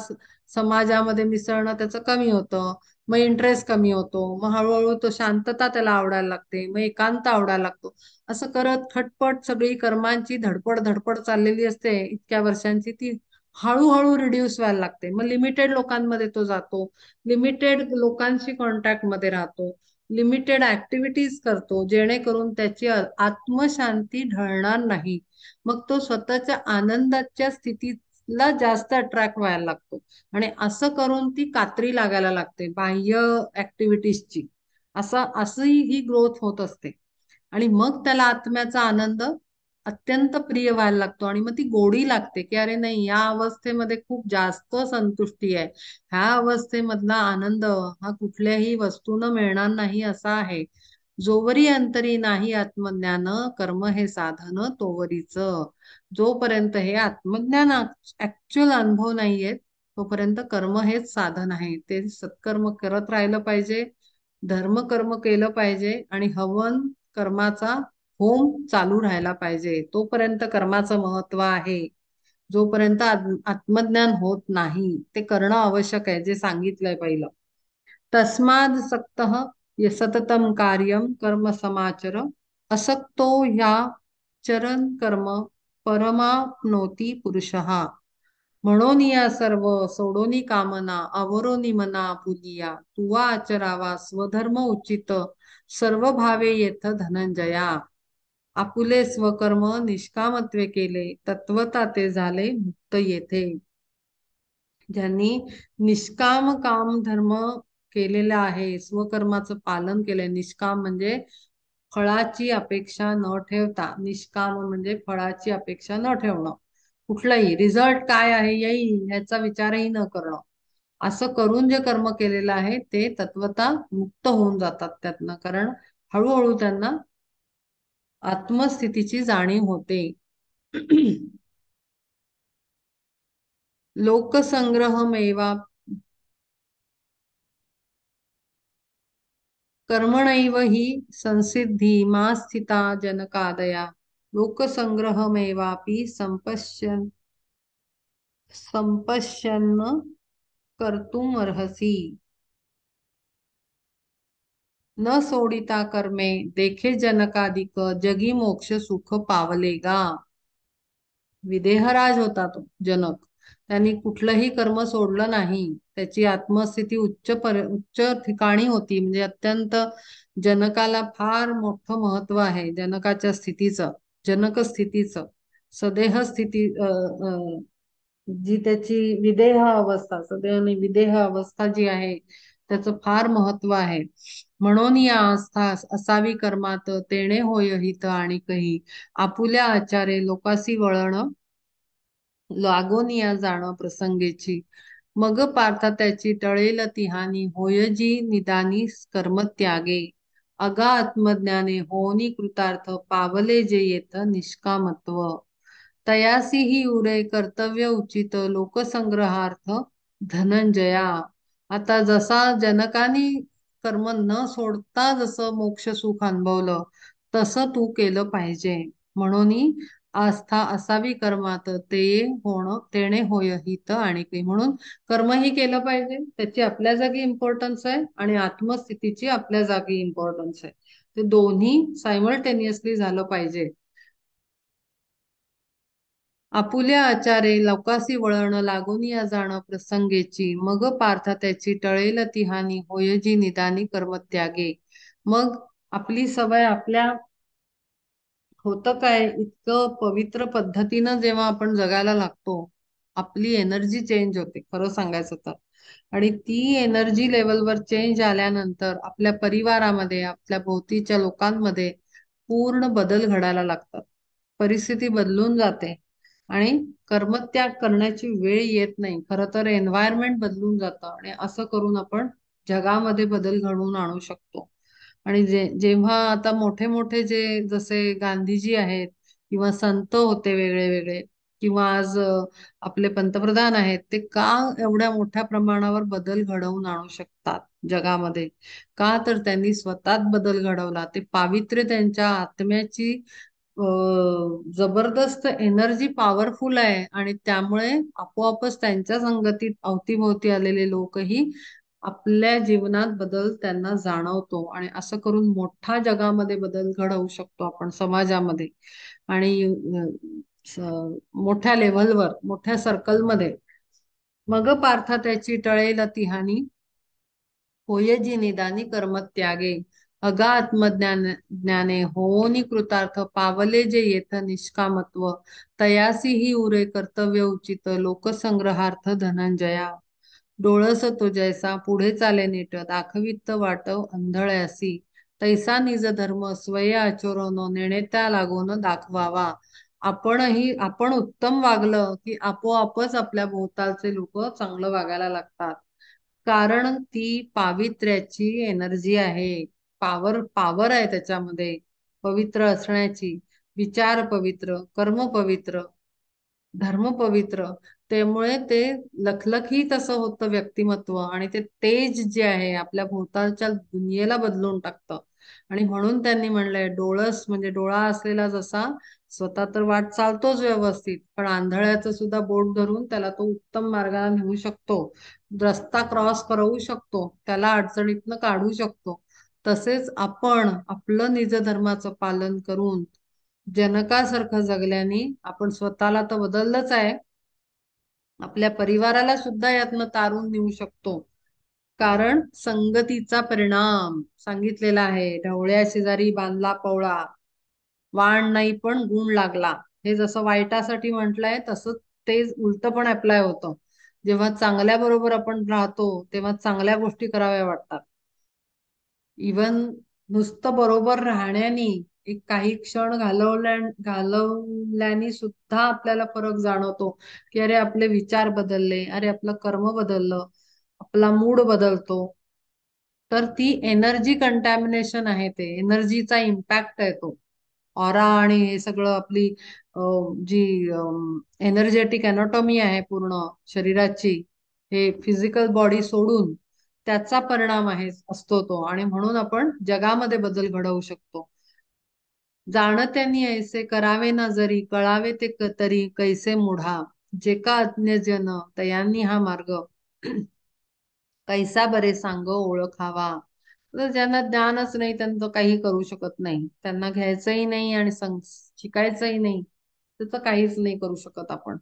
समाजामध्ये मिसळणं त्याचं कमी होतं. मग इंटरेस्ट कमी होतो. मग हळूहळू तो शांतता त्याला आवडायला लागते, मग एकांत आवडायला लागतो. असं करत खटपट सगळी कर्मांची धडपड धडपड चाललेली असते इतक्या वर्षांची, ती हळूहळू रिड्यूस व्हायला लागते. मग लिमिटेड लोकांमध्ये तो जातो, लिमिटेड लोकांशी कॉन्टॅक्ट मध्ये राहतो, लिमिटेड ऍक्टिव्हिटीज करतो, जेणेकरून त्याची आत्मशांती ढळणार नाही. मग तो स्वतःच्या आनंदाच्या स्थितीला जास्त अट्रॅक्ट व्हायला लागतो. आणि असं करून ती कात्री लागायला लागते बाह्य ऍक्टिव्हिटीजची. असं ही ग्रोथ होत असते. आणि मग त्याला आत्म्याचा आनंद अत्यंत प्रिय व्हायला लागतो आणि मग ती गोडी लागते की अरे नाही, या अवस्थेमध्ये खूप जास्त संतुष्टी आहे, ह्या अवस्थेमधला आनंद हा कुठल्याही वस्तून मिळणार नाही असा आहे. जोवरी अंतरी नाही आत्मज्ञान कर्म हे साधन तोवरीच. जोपर्यंत हे आत्मज्ञान ऍक्च्युअल अनुभव नाहीयेत, तोपर्यंत कर्म हेच साधन आहे. ते सत्कर्म करत राहिलं पाहिजे, धर्म कर्म केलं पाहिजे आणि हवन कर्माचा होम चालू राहायला पाहिजे. तोपर्यंत कर्माचं महत्व आहे. जोपर्यंत आत्मज्ञान होत नाही ते करणं आवश्यक आहे, जे सांगितलंय पहिलं. तस्माद सक्तः सततम कार्यम कर्म समाचर असक्तो ह्या चरण कर्म परमाप्नोती पुरुषः. म्हणून या सर्व सोडोनी कामना आवरोनी मना पुलिया तुवा आचरावा स्वधर्म उचित सर्व भावे येथ धनंजया. आपुले स्वकर्म निष्कामत्वे केले तत्वता ते झाले मुक्त येथे. ज्यांनी निष्काम काम धर्म केलेला आहे, स्वकर्माचं पालन केलंय, निष्काम म्हणजे फळाची अपेक्षा न ठेवता, निष्काम म्हणजे फळाची अपेक्षा न ठेवणं, कुठलाही रिझल्ट काय आहे येईल ह्याचा विचारही न करणं, असं करून जे कर्म केलेलं आहे ते तत्वता मुक्त होऊन जातात त्यातनं. कारण हळूहळू त्यांना आत्मस्थितीची जाणीव होते. लोकसंग्रहमेवा कर्मणैव हि संसिद्धी मा स्थिता जनकादया लोकसंग्रहमेवापि संपश्यन् कर्तुमर्हसि न सोडिता कर्मे देखे जनकाधिक जगी मोक्ष सुख पावलेगा. विदेहराज होता तो जनक. त्यांनी कुठलंही कर्म सोडलं नाही. त्याची आत्मस्थिती उच्च ठिकाणी होती. म्हणजे अत्यंत जनकाला फार मोठं महत्व आहे जनकाच्या स्थितीचं, जनक स्थितीचं. सदेह स्थिती जी त्याची विदेह अवस्था, सदैव आणि विदेह अवस्था जी आहे त्याचं फार महत्व आहे. म्हणून या आस्था असावी कर्मात तेणे होय हित आणि कही आपुल्या आचारे लोकासी वळण लागून या जाणं प्रसंगेची मग पार्था त्याची टळेल ती हानी होय जी निदानी कर्म त्यागे अगा आत्मज्ञाने होनी कृतार्थ पावले जे येत निष्कामत्व तयासी ही उरे कर्तव्य उचित लोकसंग्रहार्थ धनंजया. आता जसा जनकाने कर्म न सोडता जसं मोक्ष सुख अनुभवलं तसं तू केलं पाहिजे. म्हणून आस्था असावी कर्मात ते होणं तेणे होय हित आणि काही. म्हणून कर्मही केलं पाहिजे, त्याची आपल्या जागी इम्पॉर्टन्स आहे आणि आत्मस्थितीची आपल्या जागी इम्पॉर्टन्स आहे. ते दोन्ही सायमल्टेनियसली झालं पाहिजे. आपुल्या आचारे लोकासी वळण लागून या जाण प्रसंगेची मग पार्थ त्याची टळेल ती हानी होय जी निदानी कर्मत्यागे. मग आपली सवय आपल्या होतं काय इतकं पवित्र पद्धतीनं जेव्हा आपण जगायला लागतो आपली एनर्जी चेंज होते खरं सांगायचं तर. आणि ती एनर्जी लेवलवर चेंज आल्यानंतर आपल्या परिवारामध्ये आपल्या भोवतीच्या लोकांमध्ये पूर्ण बदल घडायला लागतात. परिस्थिती बदलून जाते आणि कर्मत्याग करण्याची वेळ येत नाही. खरं तर एन्व्हायरमेंट बदलून जातं आणि असं करून आपण जगामध्ये बदल घडवून आणू शकतो. आणि जेव्हा आता मोठे मोठे जे जसे गांधीजी आहेत किंवा संत होते वेगळे वेगळे किंवा आज आपले पंतप्रधान आहेत ते का एवढ्या मोठ्या प्रमाणावर बदल घडवून आणू शकतात जगामध्ये. का तर त्यांनी स्वतःत बदल घडवला. ते पावित्र्य त्यांच्या आत्म्याची जबरदस्त एनर्जी पॉवरफुल आहे आणि त्यामुळे आपोआपच त्यांच्या संगतीत अवतीभोवती आलेले लोकही आपल्या जीवनात बदल त्यांना जाणवतो आणि असं करून मोठा जगामध्ये बदल घडवू शकतो आपण समाजामध्ये. आणि मोठ्या लेव्हलवर मोठ्या सर्कलमध्ये मग पार्था त्याची टळेल ती हानी होय जी निदानी कर्मत्यागे अगा ज्ञाने होनी कृतार्थ पावले जे येथ निष्कामत्व तयासी ही उरे कर्तव्य उचित लोकसंग्रहार्थ धनंजया. डोळस तो जैसा पुढे चाले नीट दाखवित वाट अंधळ्यासी तैसा निज धर्म स्वय आचरण नेणेत्या लागून दाखवावा. आपण उत्तम वागलं की आपोआपच आपल्या भोवतालचे लोक चांगलं वागायला लागतात. कारण ती पावित्र्याची एनर्जी आहे. पॉवर पॉवर आहे त्याच्यामध्ये पवित्र असण्याची. विचार पवित्र, कर्म पवित्र, धर्म पवित्र. त्यामुळे ते लखलखीत असं होतं व्यक्तिमत्व आणि ते तेज जे आहे आपल्या भोवतालच्या दुनियेला बदलून टाकतं. आणि म्हणून त्यांनी म्हणलंय डोळस म्हणजे डोळा असलेला जसा स्वतः तर वाट चालतोच व्यवस्थित पण आंधळ्याचं सुद्धा बोट धरून त्याला तो उत्तम मार्गाने नेऊ शकतो. रस्ता क्रॉस करवू शकतो, त्याला अडचणीतनं काढू शकतो. तसेच आपण आपलं निज धर्माचं पालन करून जनकासारखं जगल्याने आपण स्वतःला तर बदललंच आहे आपल्या परिवाराला सुद्धा यातनं तारून नेऊ शकतो. कारण संगतीचा परिणाम सांगितलेला आहे. ढवळ्या शेजारी बांधला पवळा वाण नाही पण गुण लागला. हे जसं वाईटासाठी म्हटलंय तसं ते उलट पण अप्लाय होतं. जेव्हा चांगल्या बरोबर आपण राहतो तेव्हा चांगल्या गोष्टी कराव्या वाटतात. इवन नुसतं बरोबर राहण्यानी एक काही क्षण घालवल्याने सुद्धा आपल्याला फरक जाणवतो की अरे आपले विचार बदलले, अरे आपलं कर्म बदललं, आपला मूड बदलतो. तर ती एनर्जी कंटॅमिनेशन आहे, ते एनर्जीचा इम्पॅक्ट आहे तो. ऑरा आणि हे सगळं आपली जी एनर्जेटिक अनॉटॉमी आहे पूर्ण शरीराची, हे फिजिकल बॉडी सोडून त्याचा परिणाम आहे असतो तो, आणि म्हणून आपण जगामध्ये बदल घडवू शकतो. जाणत्यांनी ऐसे करावे ना जरी, कळावे ते तरी कैसे मूढा, जे का अज्ञ जन तयांनी हा मार्ग कैसा बरे सांग ओळखावा. तर ज्यांना ज्ञानच नाही त्यांचं काही करू शकत नाही, त्यांना घ्यायचंही नाही आणि शिकायचंही नाही, त्याचं काहीच नाही करू शकत आपण.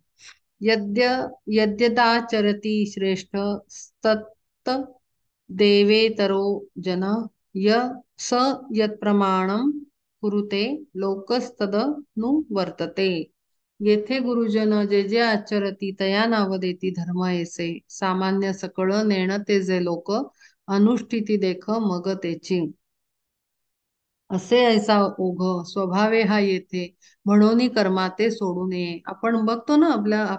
यद्य यद्यदाचरती श्रेष्ठ तत् देवेतरो जन, य स यत्प्रमाणम कुरुते लोकस्तदनु वर्तते. येथे गुरुजन जे जे आचरती तया नाव देती धर्म ऐसे, सामान्य सकळ नेण ते जे लोक, अनुष्ठिती देख मग तेची. असे ऐसा ओघ स्वभावे हा येथे, म्हणून कर्मा ते सोडू नये. आपण बघतो ना,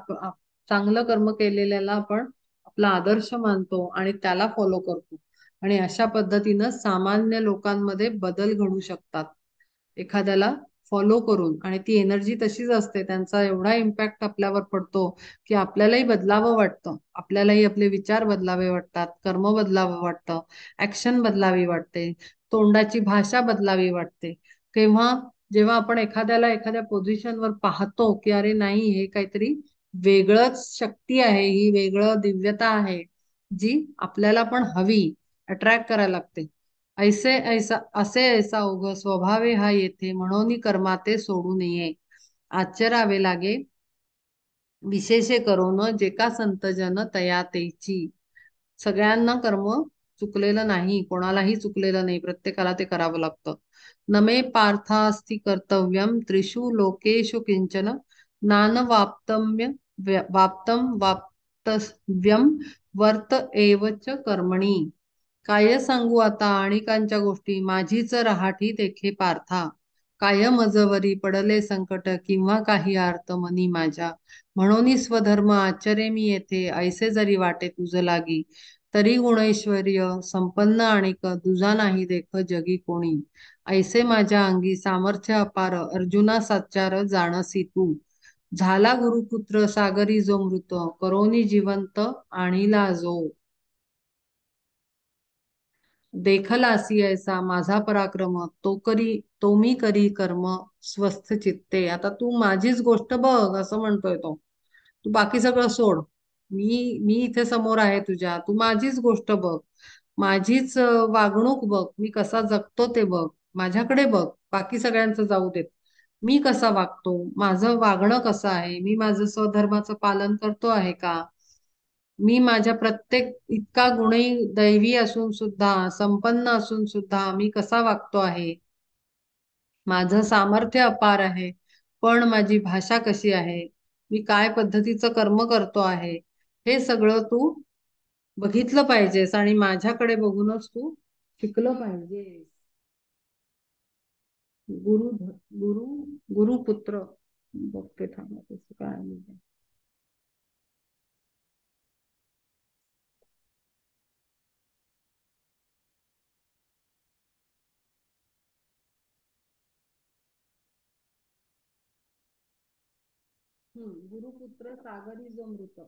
चांगलं कर्म केलेल्याला आपण आपला आदर्श मानतो आणि त्याला फॉलो करतो, आणि अशा पद्धतीनं सामान्य लोकांमध्ये बदल घडू शकतात एखाद्याला फॉलो करून. आणि ती एनर्जी तशीच असते, त्यांचा एवढा इम्पॅक्ट आपल्यावर पडतो की आपल्यालाही बदलावं वाटतं, आपल्यालाही आपले विचार बदलावे वाटतात, कर्म बदलावं वाटतं, ऍक्शन बदलावी वाटते, तोंडाची भाषा बदलावी वाटते. केव्हा, जेव्हा आपण एखाद्याला एखाद्या पोझिशनवर पाहतो की अरे नाही, हे काहीतरी वेगळंच शक्ती आहे, ही वेगळं दिव्यता आहे जी आपल्याला पण हवी, अट्रॅक्ट करायला लागते. असे ऐसा उग स्वभावे हा येथे, म्हणून कर्माते सोडू नये. आचरावे लागे विशेषे करून, जे का संतजन तया तेची. सगळ्यांना कर्म चुकलेलं नाही, कोणालाही चुकलेलं नाही, प्रत्येकाला ते करावं लागतं. नमे पार्थास्ति कर्तव्यम त्रिषु लोकेषु किंचन, नानवाप्तम्य वाप्तम वाप्तव्यम वर्त एवच कर्मणी. काय सांगू आता अनेकांच्या गोष्टी, माझीच रहाटी तेथे पार्था. काय मजवरी पडले संकट, किंवा काही अर्थ मनी माझ्या. म्हणून स्वधर्म आचरे मी येथे, ऐसे जरी वाटे तुझ लागी. तरी गुणैश्वर्य संपन्न आणिक, तुझा नाही देख जगी कोणी. ऐसे माझ्या अंगी सामर्थ्य अपार, अर्जुना साचार जाणसी तू. झाला गुरुपुत्र सागरी जो मृत, करोनी जिवंत आणिला जो. देखलासी ऐसा माझा पराक्रम, तो मी करी कर्म स्वस्थ चित्ते. आता तू माझीच गोष्ट बघ असं म्हणतोय तो. तू बाकी सगळं सोड, मी इथे समोर आहे तुझ्या, तू माझीच गोष्ट बघ, माझीच वागणूक बघ, मी कसा जगतो ते बघ, माझ्याकडे बघ, बाकी सगळ्यांचं जाऊ देत. मी कसा वागतो, माझं वागणं कसं आहे, मी माझं स्वधर्माचं पालन करतो आहे का, मी माझ्या प्रत्येक इतका गुणी दैवी असून सुद्धा, संपन्न असून सुद्धा मी कसा वागतो आहे, माझं सामर्थ्य अपार आहे पण माझी भाषा कशी आहे, मी काय पद्धतीचं कर्म करतो आहे, हे सगळं तू बघितलं पाहिजेस आणि माझ्याकडे बघूनच तू शिकलं पाहिजे. गुरु गुरु गुरुपुत्र, बघते थांबा कसं काय आहे. गुरुपुत्र सागरी जो मृत.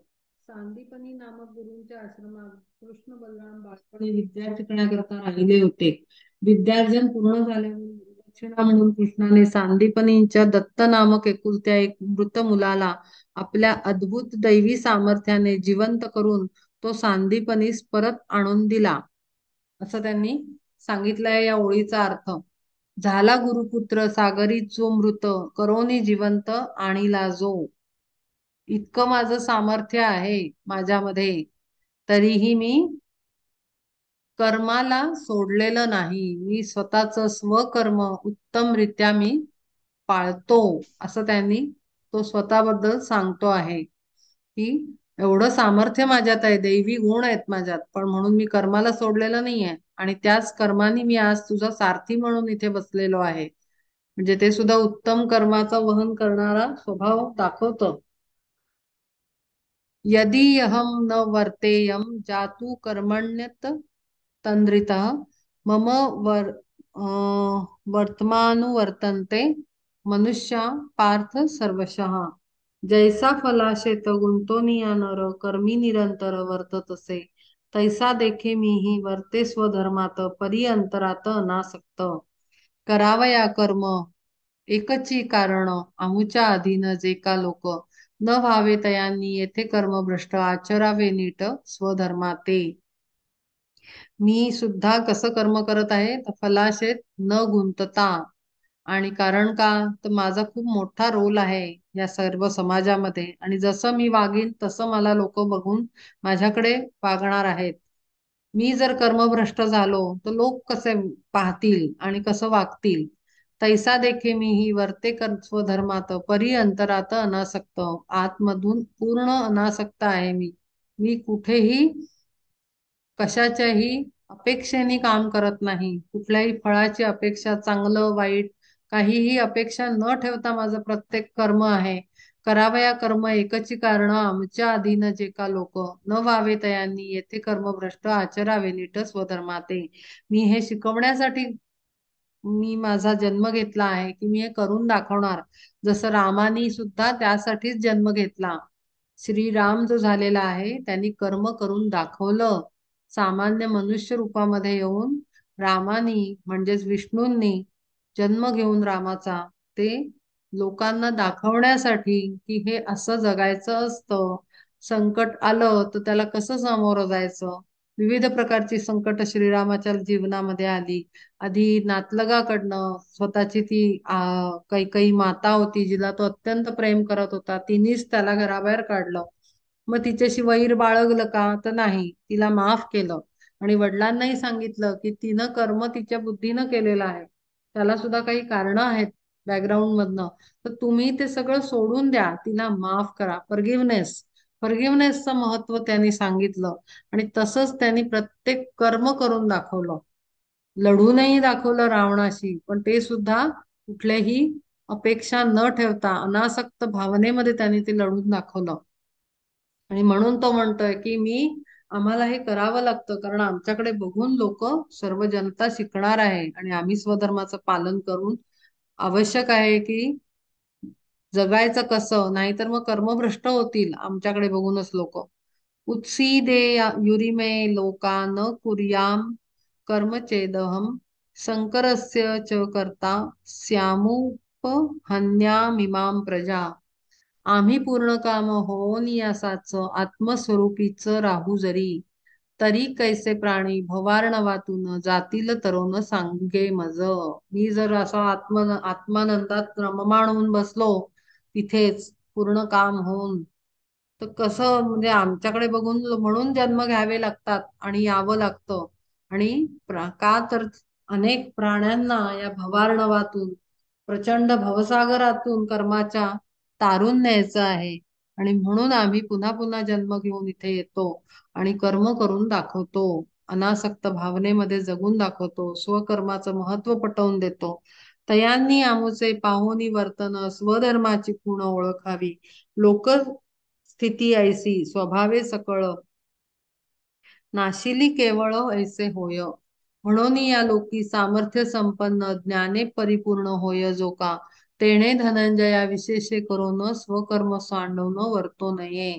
सांदीपनी नामक गुरूंच्या आश्रमात कृष्ण बलराम बालपणी विद्या शिकण्याकरता राहिले होते. विद्यार्जन पूर्ण झाल्यावर गुरुदक्षिणा म्हणून कृष्णाने सांदीपनींच्या दत्त नामक एकुलत्या एक मृत मुलाला आपल्या अद्भुत दैवी सामर्थ्याने जिवंत करून तो सांदीपनीस परत आणून दिला, असं त्यांनी सांगितलंय या ओळीचा अर्थ. झाला गुरुपुत्र सागरी जो मृत, करोनी जिवंत आणिला जो. इतकं माझं सामर्थ्य आहे माझ्यामध्ये, तरीही मी कर्माला सोडलेलं नाही, मी स्वतःच स्वकर्म उत्तमरित्या मी पाळतो, असं त्यांनी तो स्वतःबद्दल सांगतो आहे की एवढं सामर्थ्य माझ्यात आहे, दैवी गुण आहेत माझ्यात, पण म्हणून मी कर्माला सोडलेलं नाहीये, आणि त्याच कर्माने मी आज तुझा सारथी म्हणून इथे बसलेलो आहे. म्हणजे ते सुद्धा उत्तम कर्माचं वहन करणारा स्वभाव दाखवतं. यदि अहम न वर्तेयम जातु कर्मण्यत तंद्रितः, मम वर्तमानुवर्तन्ते मनुष्या पार्थ सर्वशः जैसा फलाशेत गुंतोनिया नर कर्मी निरंतर वर्ततसे तैसा देखे मीही वर्ते स्वधर्मात परी अंतरात अनासक्त करावया कर्म एकची कारण आमुच्या अधीन जे का लोक न व्हावे तयांनी येथे कर्मभ्रष्ट आचरावे नीट स्वधर्माते मी सुद्धा कसं कर्म करत आहे तर फलाशेत न गुंतता आणि कारण का तर माझा खूप मोठा रोल आहे या सर्व समाजामध्ये आणि जसं मी वागीन तसं मला लोक बघून माझ्याकडे वागणार आहेत मी जर कर्मभ्रष्ट झालो तर लोक कसे पाहतील आणि कसं वागतील तैसा देखे मी ही वर्ते कर स्वधर्मात परी अंतरात अनासक्त आतमधून पूर्ण अनासक्त आहे मी कुठेही कशाच्याही अपेक्षेने काम करत नाही कुठल्याही फळाची अपेक्षा चांगलं वाईट काहीही अपेक्षा न ठेवता माझं प्रत्येक कर्म आहे करावया कर्म एकची कारण आमच्या अधीन जे का लोक न व्हावे तयांनी येथे कर्मभ्रष्ट आचरावे नीट स्वधर्माते मी हे शिकवण्यासाठी मी माझा जन्म घेतला आहे की मी हे करून दाखवणार जसं रामानी सुद्धा त्यासाठीच जन्म घेतला श्रीराम जो झालेला आहे त्यांनी कर्म करून दाखवलं सामान्य मनुष्य रूपामध्ये येऊन रामानी म्हणजेच विष्णूंनी जन्म घेऊन रामाचा ते लोकांना दाखवण्यासाठी की हे असं जगायचं असतं संकट आलं तर त्याला कसं सामोरं जायचं विविध प्रकारची संकट श्रीरामाच्या जीवनामध्ये आली आधी नातलगाकडनं स्वतःची ती कैकई माता होती जिला तो अत्यंत प्रेम करत होता तिनेच त्याला घराबाहेर काढलं मग तिच्याशी वैर बाळगलं का तर नाही तिला माफ केलं आणि वडिलांनाही सांगितलं की तिनं कर्म तिच्या बुद्धीनं केलेलं आहे त्याला सुद्धा काही कारणं आहेत बॅकग्राऊंड मधनं तर तुम्ही ते सगळं सोडून द्या तिला माफ करा फॉरगिव्हनेसचं महत्व त्यांनी सांगितलं आणि तसंच त्यांनी प्रत्येक कर्म करून दाखवलं लढूनही दाखवलं रावणाशी पण ते सुद्धा कुठल्याही अपेक्षा न ठेवता अनासक्त भावनेमध्ये त्यांनी ते लढून दाखवलं आणि म्हणून तो म्हणतोय की आम्हाला हे करावं लागतं कारण आमच्याकडे बघून लोक सर्व जनता शिकणार आहे आणि आम्ही स्वधर्माचं पालन करून आवश्यक आहे की जगायचं कसं नाहीतर मग कर्मभ्रष्ट होतील आमच्याकडे बघूनच लोक उत्सीदे युरिमे लोका न कुर्याम कर्मचेदहम शंकरस्य च कर्ता स्यामुपहन्यामिमां प्रजा आम्ही पूर्ण काम होऊन यासाच आत्मस्वरूपीच राहू जरी तरी कैसे प्राणी भवार्णवातून जातील तरुण सांगे मज मी जर असा आत्मानंदात रममाण होऊन बसलो तिथेच पूर्ण काम होऊन तर कसं म्हणजे आमच्याकडे बघून म्हणून जन्म घ्यावे लागतात आणि यावं लागतं आणि का तर अनेक प्राण्यांना या भवार्णवातून प्रचंड भवसागरातून कर्माच्या तारून न्यायचं आहे आणि म्हणून आम्ही पुन्हा पुन्हा जन्म घेऊन इथे येतो आणि कर्म करून दाखवतो अनासक्त भावनेमध्ये जगून दाखवतो स्वकर्माचं महत्व पटवून देतो तयांनी आमुचे पाहोनी वर्तन स्वधर्माची पूर्ण ओळखावी लोक स्थिती ऐसी स्वभावे सकळ नाशिली केवळ ऐसे होय म्हणून या लोकी सामर्थ्य संपन्न ज्ञाने परिपूर्ण होय जो का तेणे धनंजया विशेषे करून स्वकर्म सांडवून वर्तो नये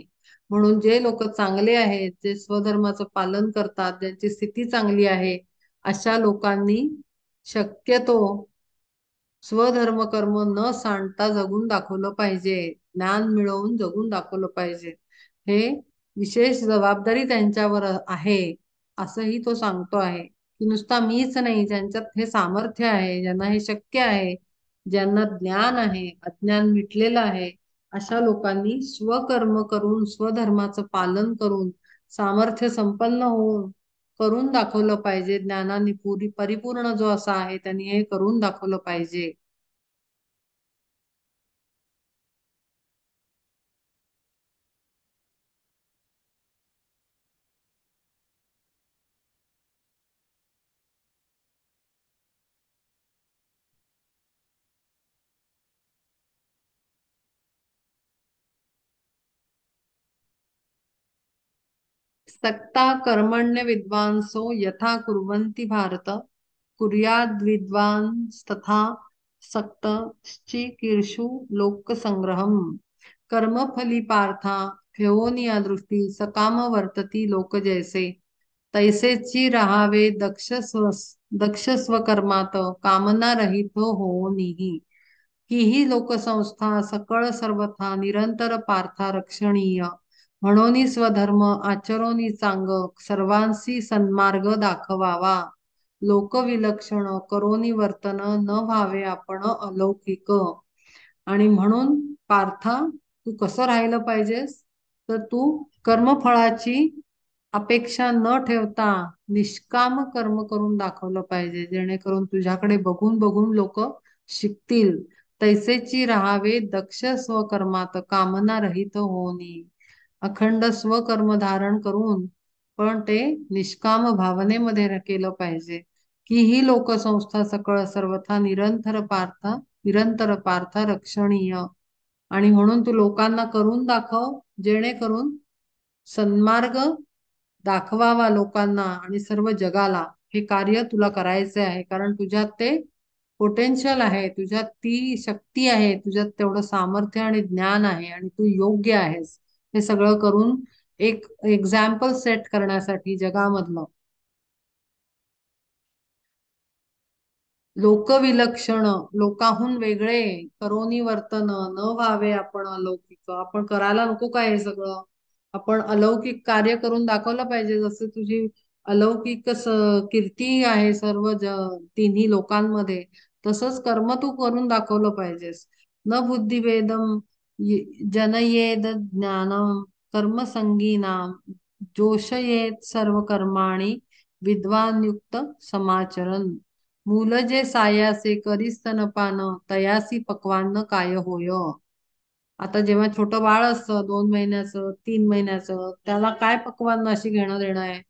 म्हणून जे लोक चांगले आहेत जे स्वधर्माचं पालन करतात ज्यांची स्थिती चांगली आहे अशा लोकांनी शक्यतो स्वधर्म कर्म न सांडता जगून दाखवलं पाहिजे ज्ञान मिळवून जगून दाखवलं पाहिजे हे विशेष जबाबदारी त्यांच्यावर आहे असंही तो सांगतो आहे की नुसता मीच नाही ज्यांच्यात हे सामर्थ्य आहे ज्यांना हे शक्य आहे ज्यांना ज्ञान आहे अज्ञान मिटलेलं आहे अशा लोकांनी स्वकर्म करून स्वधर्माचं पालन करून सामर्थ्य संपन्न होऊन करून दाखवलं पाहिजे ज्ञानाने परिपूर्ण जो असा आहे त्यांनी हे करून दाखवलं पाहिजे सक्ता कर्मण्य विद्वांसो यथा कुर्वन्ति भारत कुर्याद् विद्वांस्तथा सक्तश्चिकीर्षु लोकसंग्रहम कर्मफली पार्था ठेवोनिया दृष्टी सकाम वर्तती लोक जैसे तैसेची राहावे दक्ष स्वकर्मात कामना रहित होनिही ही ही लोकसंस्था सकळ सर्वथा निरंतर पार्था रक्षणीय म्हणून स्वधर्म आचरोनी चांग सर्वांसी सन्मार्ग दाखवावा लोकविलक्षण करोनी वर्तन न व्हावे आपण अलौकिक आणि म्हणून पार्था तू कसं राहिलं पाहिजेस तर तू कर्मफळाची अपेक्षा न ठेवता निष्काम कर्म करून दाखवलं पाहिजे जेणेकरून तुझ्याकडे बघून बघून लोक शिकतील तैसेची राहावे दक्ष स्वकर्मात कामना रहित होनी अखंड स्वकर्म धारण करून पण ते निष्काम भावनेमध्ये केलं पाहिजे की ही लोकसंस्था सकळ सर्वथा निरंतर पार्थ रक्षणीय आणि म्हणून तू लोकांना करून दाखव जेणेकरून सन्मार्ग दाखवावा लोकांना आणि सर्व जगाला हे कार्य तुला करायचे आहे कारण तुझ्यात ते पोटेन्शियल आहे तुझ्यात ती शक्ती आहे तुझ्यात तेवढं सामर्थ्य आणि ज्ञान आहे आणि तू योग्य आहेस हे सगळं करून एक एक्झाम्पल सेट करण्यासाठी जगामधलं लोकविलक्षण लोकाहून वेगळे करोनी वर्तन न व्हावे आपण अलौकिक आपण करायला नको काय हे सगळं आपण अलौकिक कार्य करून दाखवलं पाहिजे जसं तुझी अलौकिक कीर्ती आहे सर्व तिन्ही लोकांमध्ये तसंच कर्म तू करून दाखवलं पाहिजेस न बुद्धिभेदम जनयेद ज्ञानम कर्मसंगीनाम जोशयेत सर्व कर्माणि विद्वान युक्त समाचरण मुलं जे सायासे करी स्तनपान तयासी पक्वान्न काय होय आता जेव्हा छोटं बाळ असतं 2 महिन्याचं 3 महिन्याचं त्याला काय पक्वान्न अशी घेणं देणं आहे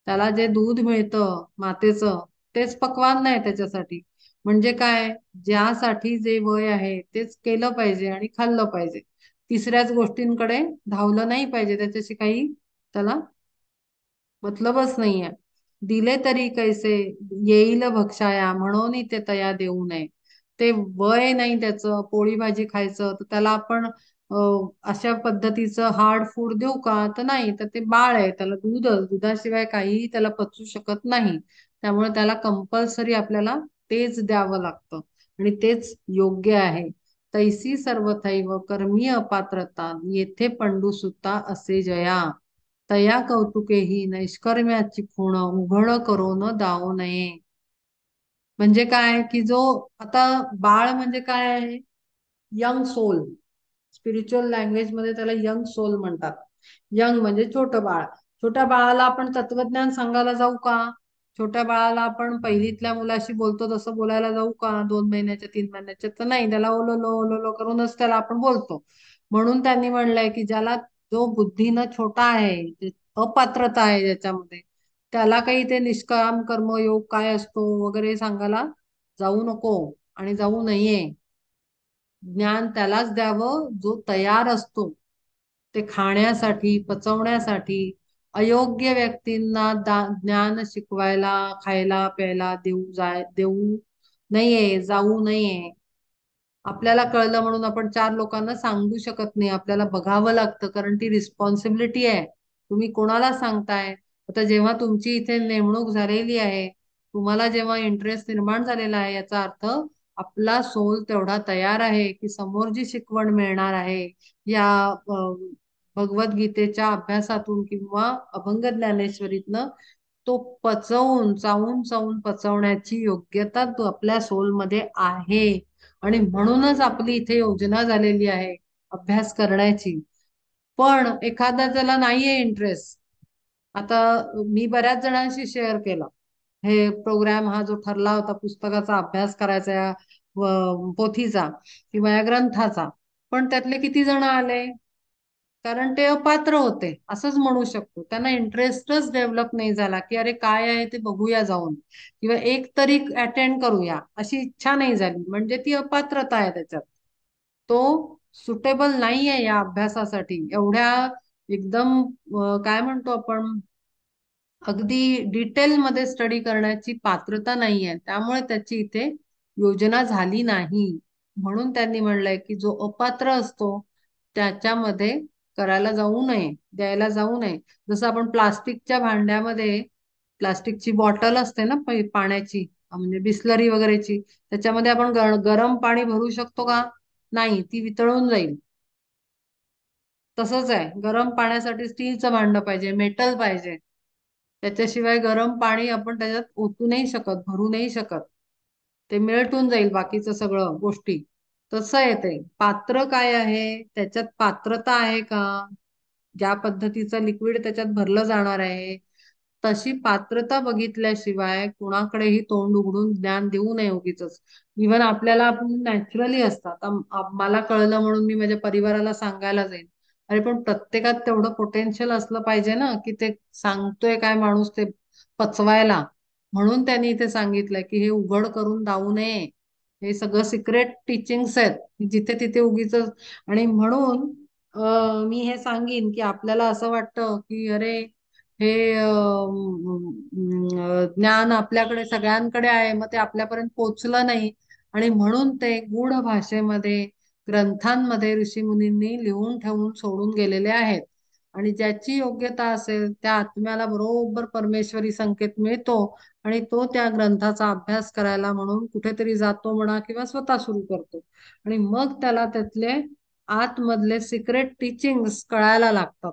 त्याला जे दूध मिळतं मातेचं तेच पक्वान्न नाही त्याच्यासाठी म्हणजे काय ज्यासाठी जे वय आहे तेच केलं पाहिजे आणि खाल्लं पाहिजे तिसऱ्याच गोष्टींकडे धावलं नाही पाहिजे त्याच्याशी काही त्याला मतलबच नाहीये दिले तरी कैसे येईल भक्षाया म्हणून ते तया देऊ नये ते वय नाही त्याचं पोळी भाजी खायचं तर त्याला आपण अशा पद्धतीचं हार्ड फूड देऊ का तर नाही तर ते बाळ आहे त्याला दुधाशिवाय काहीही त्याला पचू शकत नाही त्यामुळे त्याला कंपल्सरी आपल्याला तेच द्यावं लागतं आणि तेच योग्य आहे तैसी सर्वथैव कर्मी अपात्रता येथे पंडू सुता असे जया तया कौतुकेही नैष्कर्म्याची खूण उघड करून दावू नये म्हणजे काय की जो आता बाळ म्हणजे काय आहे यंग सोल स्पिरिच्युअल लँग्वेज मध्ये त्याला यंग सोल म्हणतात यंग म्हणजे छोटं बाळ छोट्या बाळाला आपण तत्वज्ञान सांगायला जाऊ का छोट्या बाळाला आपण पहिलीतल्या मुलाशी बोलतो तसं बोलायला जाऊ का 2 महिन्याच्या 3 महिन्याच्या तर नाही त्याला ओलोलो ओलोलो करूनच त्याला आपण बोलतो म्हणून त्यांनी म्हणलंय की ज्याला जो बुद्धीनं छोटा आहे अपात्रता आहे ज्याच्यामध्ये त्याला काही ते निष्काम कर्मयोग काय असतो वगैरे सांगायला जाऊ नको आणि जाऊ नये ज्ञान त्यालाच द्यावं जो तयार असतो ते खाण्यासाठी पचवण्यासाठी अयोग्य व्यक्तींना ज्ञान शिकवायला खायला प्यायला देऊ नये जाऊ नये आपल्याला कळलं म्हणून आपण 4 लोकांना सांगू शकत नाही आपल्याला बघावं लागतं कारण ती रिस्पॉन्सिबिलिटी आहे तुम्ही कोणाला सांगताय आता जेव्हा तुमची इथे नेमणूक झालेली आहे तुम्हाला जेव्हा इंटरेस्ट निर्माण झालेला आहे याचा अर्थ आपला सोल तेवढा तयार आहे की समोर जी शिकवण मिळणार आहे या भगवद्गीतेच्या अभ्यासातून किंवा अभंग ज्ञानेश्वरीतनं तो पचवून चावून चावून पचवण्याची योग्यता तो आपल्या सोलमध्ये आहे आणि म्हणूनच आपली इथे योजना झालेली आहे अभ्यास करण्याची पण एखादा त्याला नाहीये इंटरेस्ट आता मी बऱ्याच जणांशी शेअर केला हे प्रोग्राम हा जो ठरला होता पुस्तकाचा अभ्यास करायचा या पोथीचा किंवा या ग्रंथाचा पण त्यातले किती जण आले कारण ते अपात्र होते असंच म्हणू शकतो त्यांना इंटरेस्टच डेव्हलप नाही झाला की अरे काय आहे ते बघूया जाऊन किंवा एक तरी अटेंड करूया अशी इच्छा नाही झाली म्हणजे ती अपात्रता आहे त्याच्यात तो सुटेबल नाही आहे या अभ्यासासाठी एवढ्या एकदम काय म्हणतो आपण अगदी डिटेल मध्ये स्टडी करण्याची पात्रता नाही आहे त्यामुळे त्याची इथे योजना झाली नाही. म्हणून त्यांनी म्हणलंय की जो अपात्र असतो त्याच्यामध्ये करायला जाऊ नये, द्यायला जाऊ नये. जसं आपण प्लास्टिकच्या भांड्यामध्ये प्लास्टिकची बॉटल असते ना पाण्याची, म्हणजे बिस्लरी वगैरेची, त्याच्यामध्ये आपण गरम पाणी भरू शकतो का? नाही, ती वितळून जाईल. तसंच आहे, गरम पाण्यासाठी स्टीलचं भांड पाहिजे, मेटल पाहिजे. त्याच्याशिवाय गरम पाणी आपण त्याच्यात ओतू नाही शकत, भरू नाही शकत. ते मेल्टून जाईल बाकीचं सगळं गोष्टी. तसं आहे ते. पात्र काय आहे, त्याच्यात पात्रता आहे का? ज्या पद्धतीचं लिक्विड त्याच्यात भरलं जाणार आहे तशी पात्रता बघितल्याशिवाय कुणाकडेही तोंड उघडून ज्ञान देऊ नये उगीच. इव्हन आपल्याला आपण नॅचरली असतात, मला कळलं म्हणून मी माझ्या परिवाराला सांगायला जाईल. अरे पण प्रत्येकात तेवढं पोटेन्शियल असलं पाहिजे ना, की ते सांगतोय काय माणूस ते पचवायला. म्हणून त्यांनी इथे सांगितलंय की हे उघड करून दावू नये. हे सगळं सिक्रेट टीचिंग्स आहेत जिथे तिथे उगीच. आणि म्हणून मी हे सांगीन की आपल्याला असं वाटतं की अरे हे ज्ञान आपल्याकडे सगळ्यांकडे आहे, मग ते आपल्यापर्यंत पोचलं नाही. आणि म्हणून ते गूढ भाषेमध्ये ग्रंथांमध्ये ऋषीमुनींनी लिहून ठेवून सोडून गेलेले आहेत. आणि ज्याची योग्यता असेल त्या आत्म्याला बरोबर परमेश्वरी संकेत मिळतो आणि तो त्या ग्रंथाचा अभ्यास करायला म्हणून कुठेतरी जातो म्हणा किंवा स्वतः सुरू करतो. आणि मग त्याला त्यातले आतमधले सिक्रेट टीचिंग्स कळायला लागतात.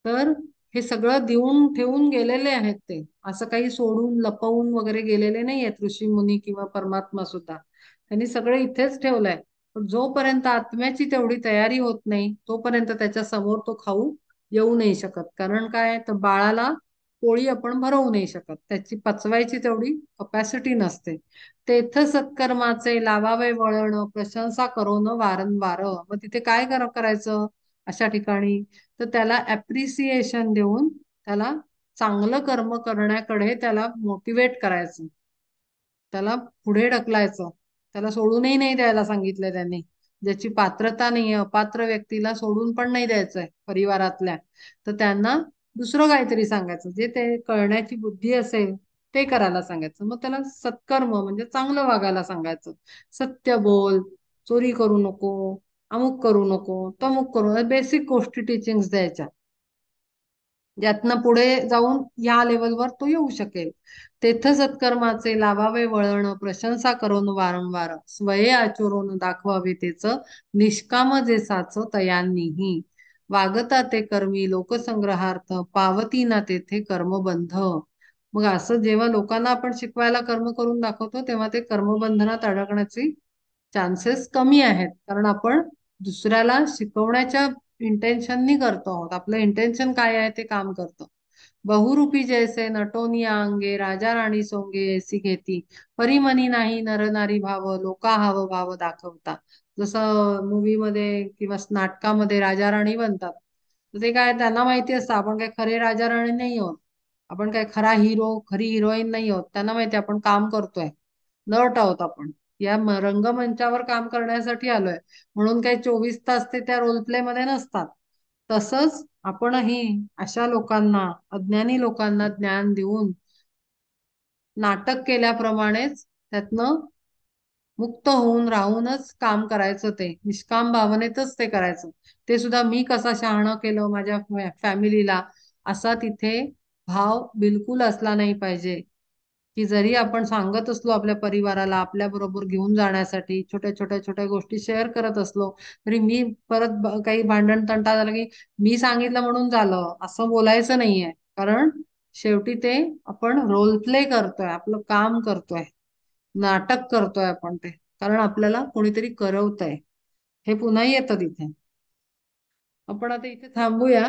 तर हे सगळं देऊन ठेवून गेलेले आहेत ते, असं काही सोडून लपवून वगैरे गेलेले नाही आहेत ऋषी मुनी किंवा परमात्मा सुद्धा. त्यांनी सगळे इथेच ठेवलंय. पण जोपर्यंत आत्म्याची तेवढी तयारी होत नाही तोपर्यंत त्याच्या समोर तो खाऊ येऊ नाही शकत. कारण काय तर बाळाला पोळी आपण भरवू नाही शकत, त्याची पचवायची तेवढी कपॅसिटी नसते. तेथ सत्कर्माचे लावावे वळण, प्रशंसा करो न वारंवार. मग तिथे काय करायचं अशा ठिकाणी? तर त्याला ऍप्रिसिएशन देऊन त्याला चांगलं कर्म करण्याकडे त्याला मोटिवेट करायचं, त्याला पुढे ढकलायचं. त्याला सोडूनही नाही द्यायला सांगितलंय त्यांनी. ज्याची पात्रता नाही, अपात्र व्यक्तीला सोडून पण नाही द्यायचंय परिवारातल्या. तर त्यांना दुसरं काहीतरी सांगायचं, जे ते कळण्याची बुद्धी असेल ते करायला सांगायचं. मग त्याला सत्कर्म म्हणजे चांगलं वागायला सांगायचं. सत्य बोल, चोरी करू नको, अमुक करू नको, तमुक करू, बेसिक गोष्टी टीचिंग्स द्यायच्या, ज्यातनं पुढे जाऊन या लेवलवर तो येऊ शकेल. तेथ सत्कर्माचे लावावे वळण, प्रशंसा करून वारंवार, स्वये आचरून दाखवावे तेच, निष्काम जे साच तयांनीही. वागता ते कर्मी लोकसंग्रहार्थ, पावती ना तेथे कर्मबंध. मग असं जेव्हा लोकांना आपण शिकवायला कर्म करून दाखवतो तेव्हा ते कर्मबंधनात अडकण्याची चान्सेस कमी आहेत. कारण आपण दुसऱ्याला शिकवण्याच्या इंटेन्शननी करतो आहोत, आपलं इंटेन्शन काय आहे ते काम करतो. बहुरूपी जैसे नटोनिया अंगे, राजा राणी सोंगे ऐसी घेती, परिमनी नाही नरनारी भाव, लोका हाव भाव दाखवता. जसं मूवी मध्ये किंवा नाटकामध्ये राजा राणी बनतात, तर ते काय त्यांना माहिती असतं आपण काय खरे राजा राणी नाही आहोत, आपण काय खरा हिरो खरी हिरोईन नाही आहोत. त्यांना माहिती आपण काम करतोय, नट आहोत आपण, या रंगमंचावर काम करण्यासाठी आलोय. म्हणून काही 24 तास ते त्या रोल प्ले मध्ये नसतात. तसंच आपणही अशा लोकांना, अज्ञानी लोकांना ज्ञान देऊन नाटक केल्याप्रमाणेच त्यातनं मुक्त होऊन राहूनच काम करायचं, ते निष्काम भावनेतच ते करायचं. ते सुद्धा मी कसा शहाणं केलं माझ्या फॅमिलीला, असा तिथे भाव बिलकुल असला नाही पाहिजे. की जरी आपण सांगत असलो आपल्या परिवाराला आपल्या बरोबर घेऊन जाण्यासाठी, छोट्या छोट्या छोट्या गोष्टी शेअर करत असलो, तरी मी परत काही भांडण तंटा झालं की मी सांगितलं म्हणून झालं असं बोलायचं नाहीये. कारण शेवटी ते आपण रोल प्ले करतोय, आपलं काम करतोय, नाटक करतोय आपण ते, कारण आपल्याला कोणीतरी करवतंय. हे पुन्हा येतं तिथे. आपण आता इथे थांबूया.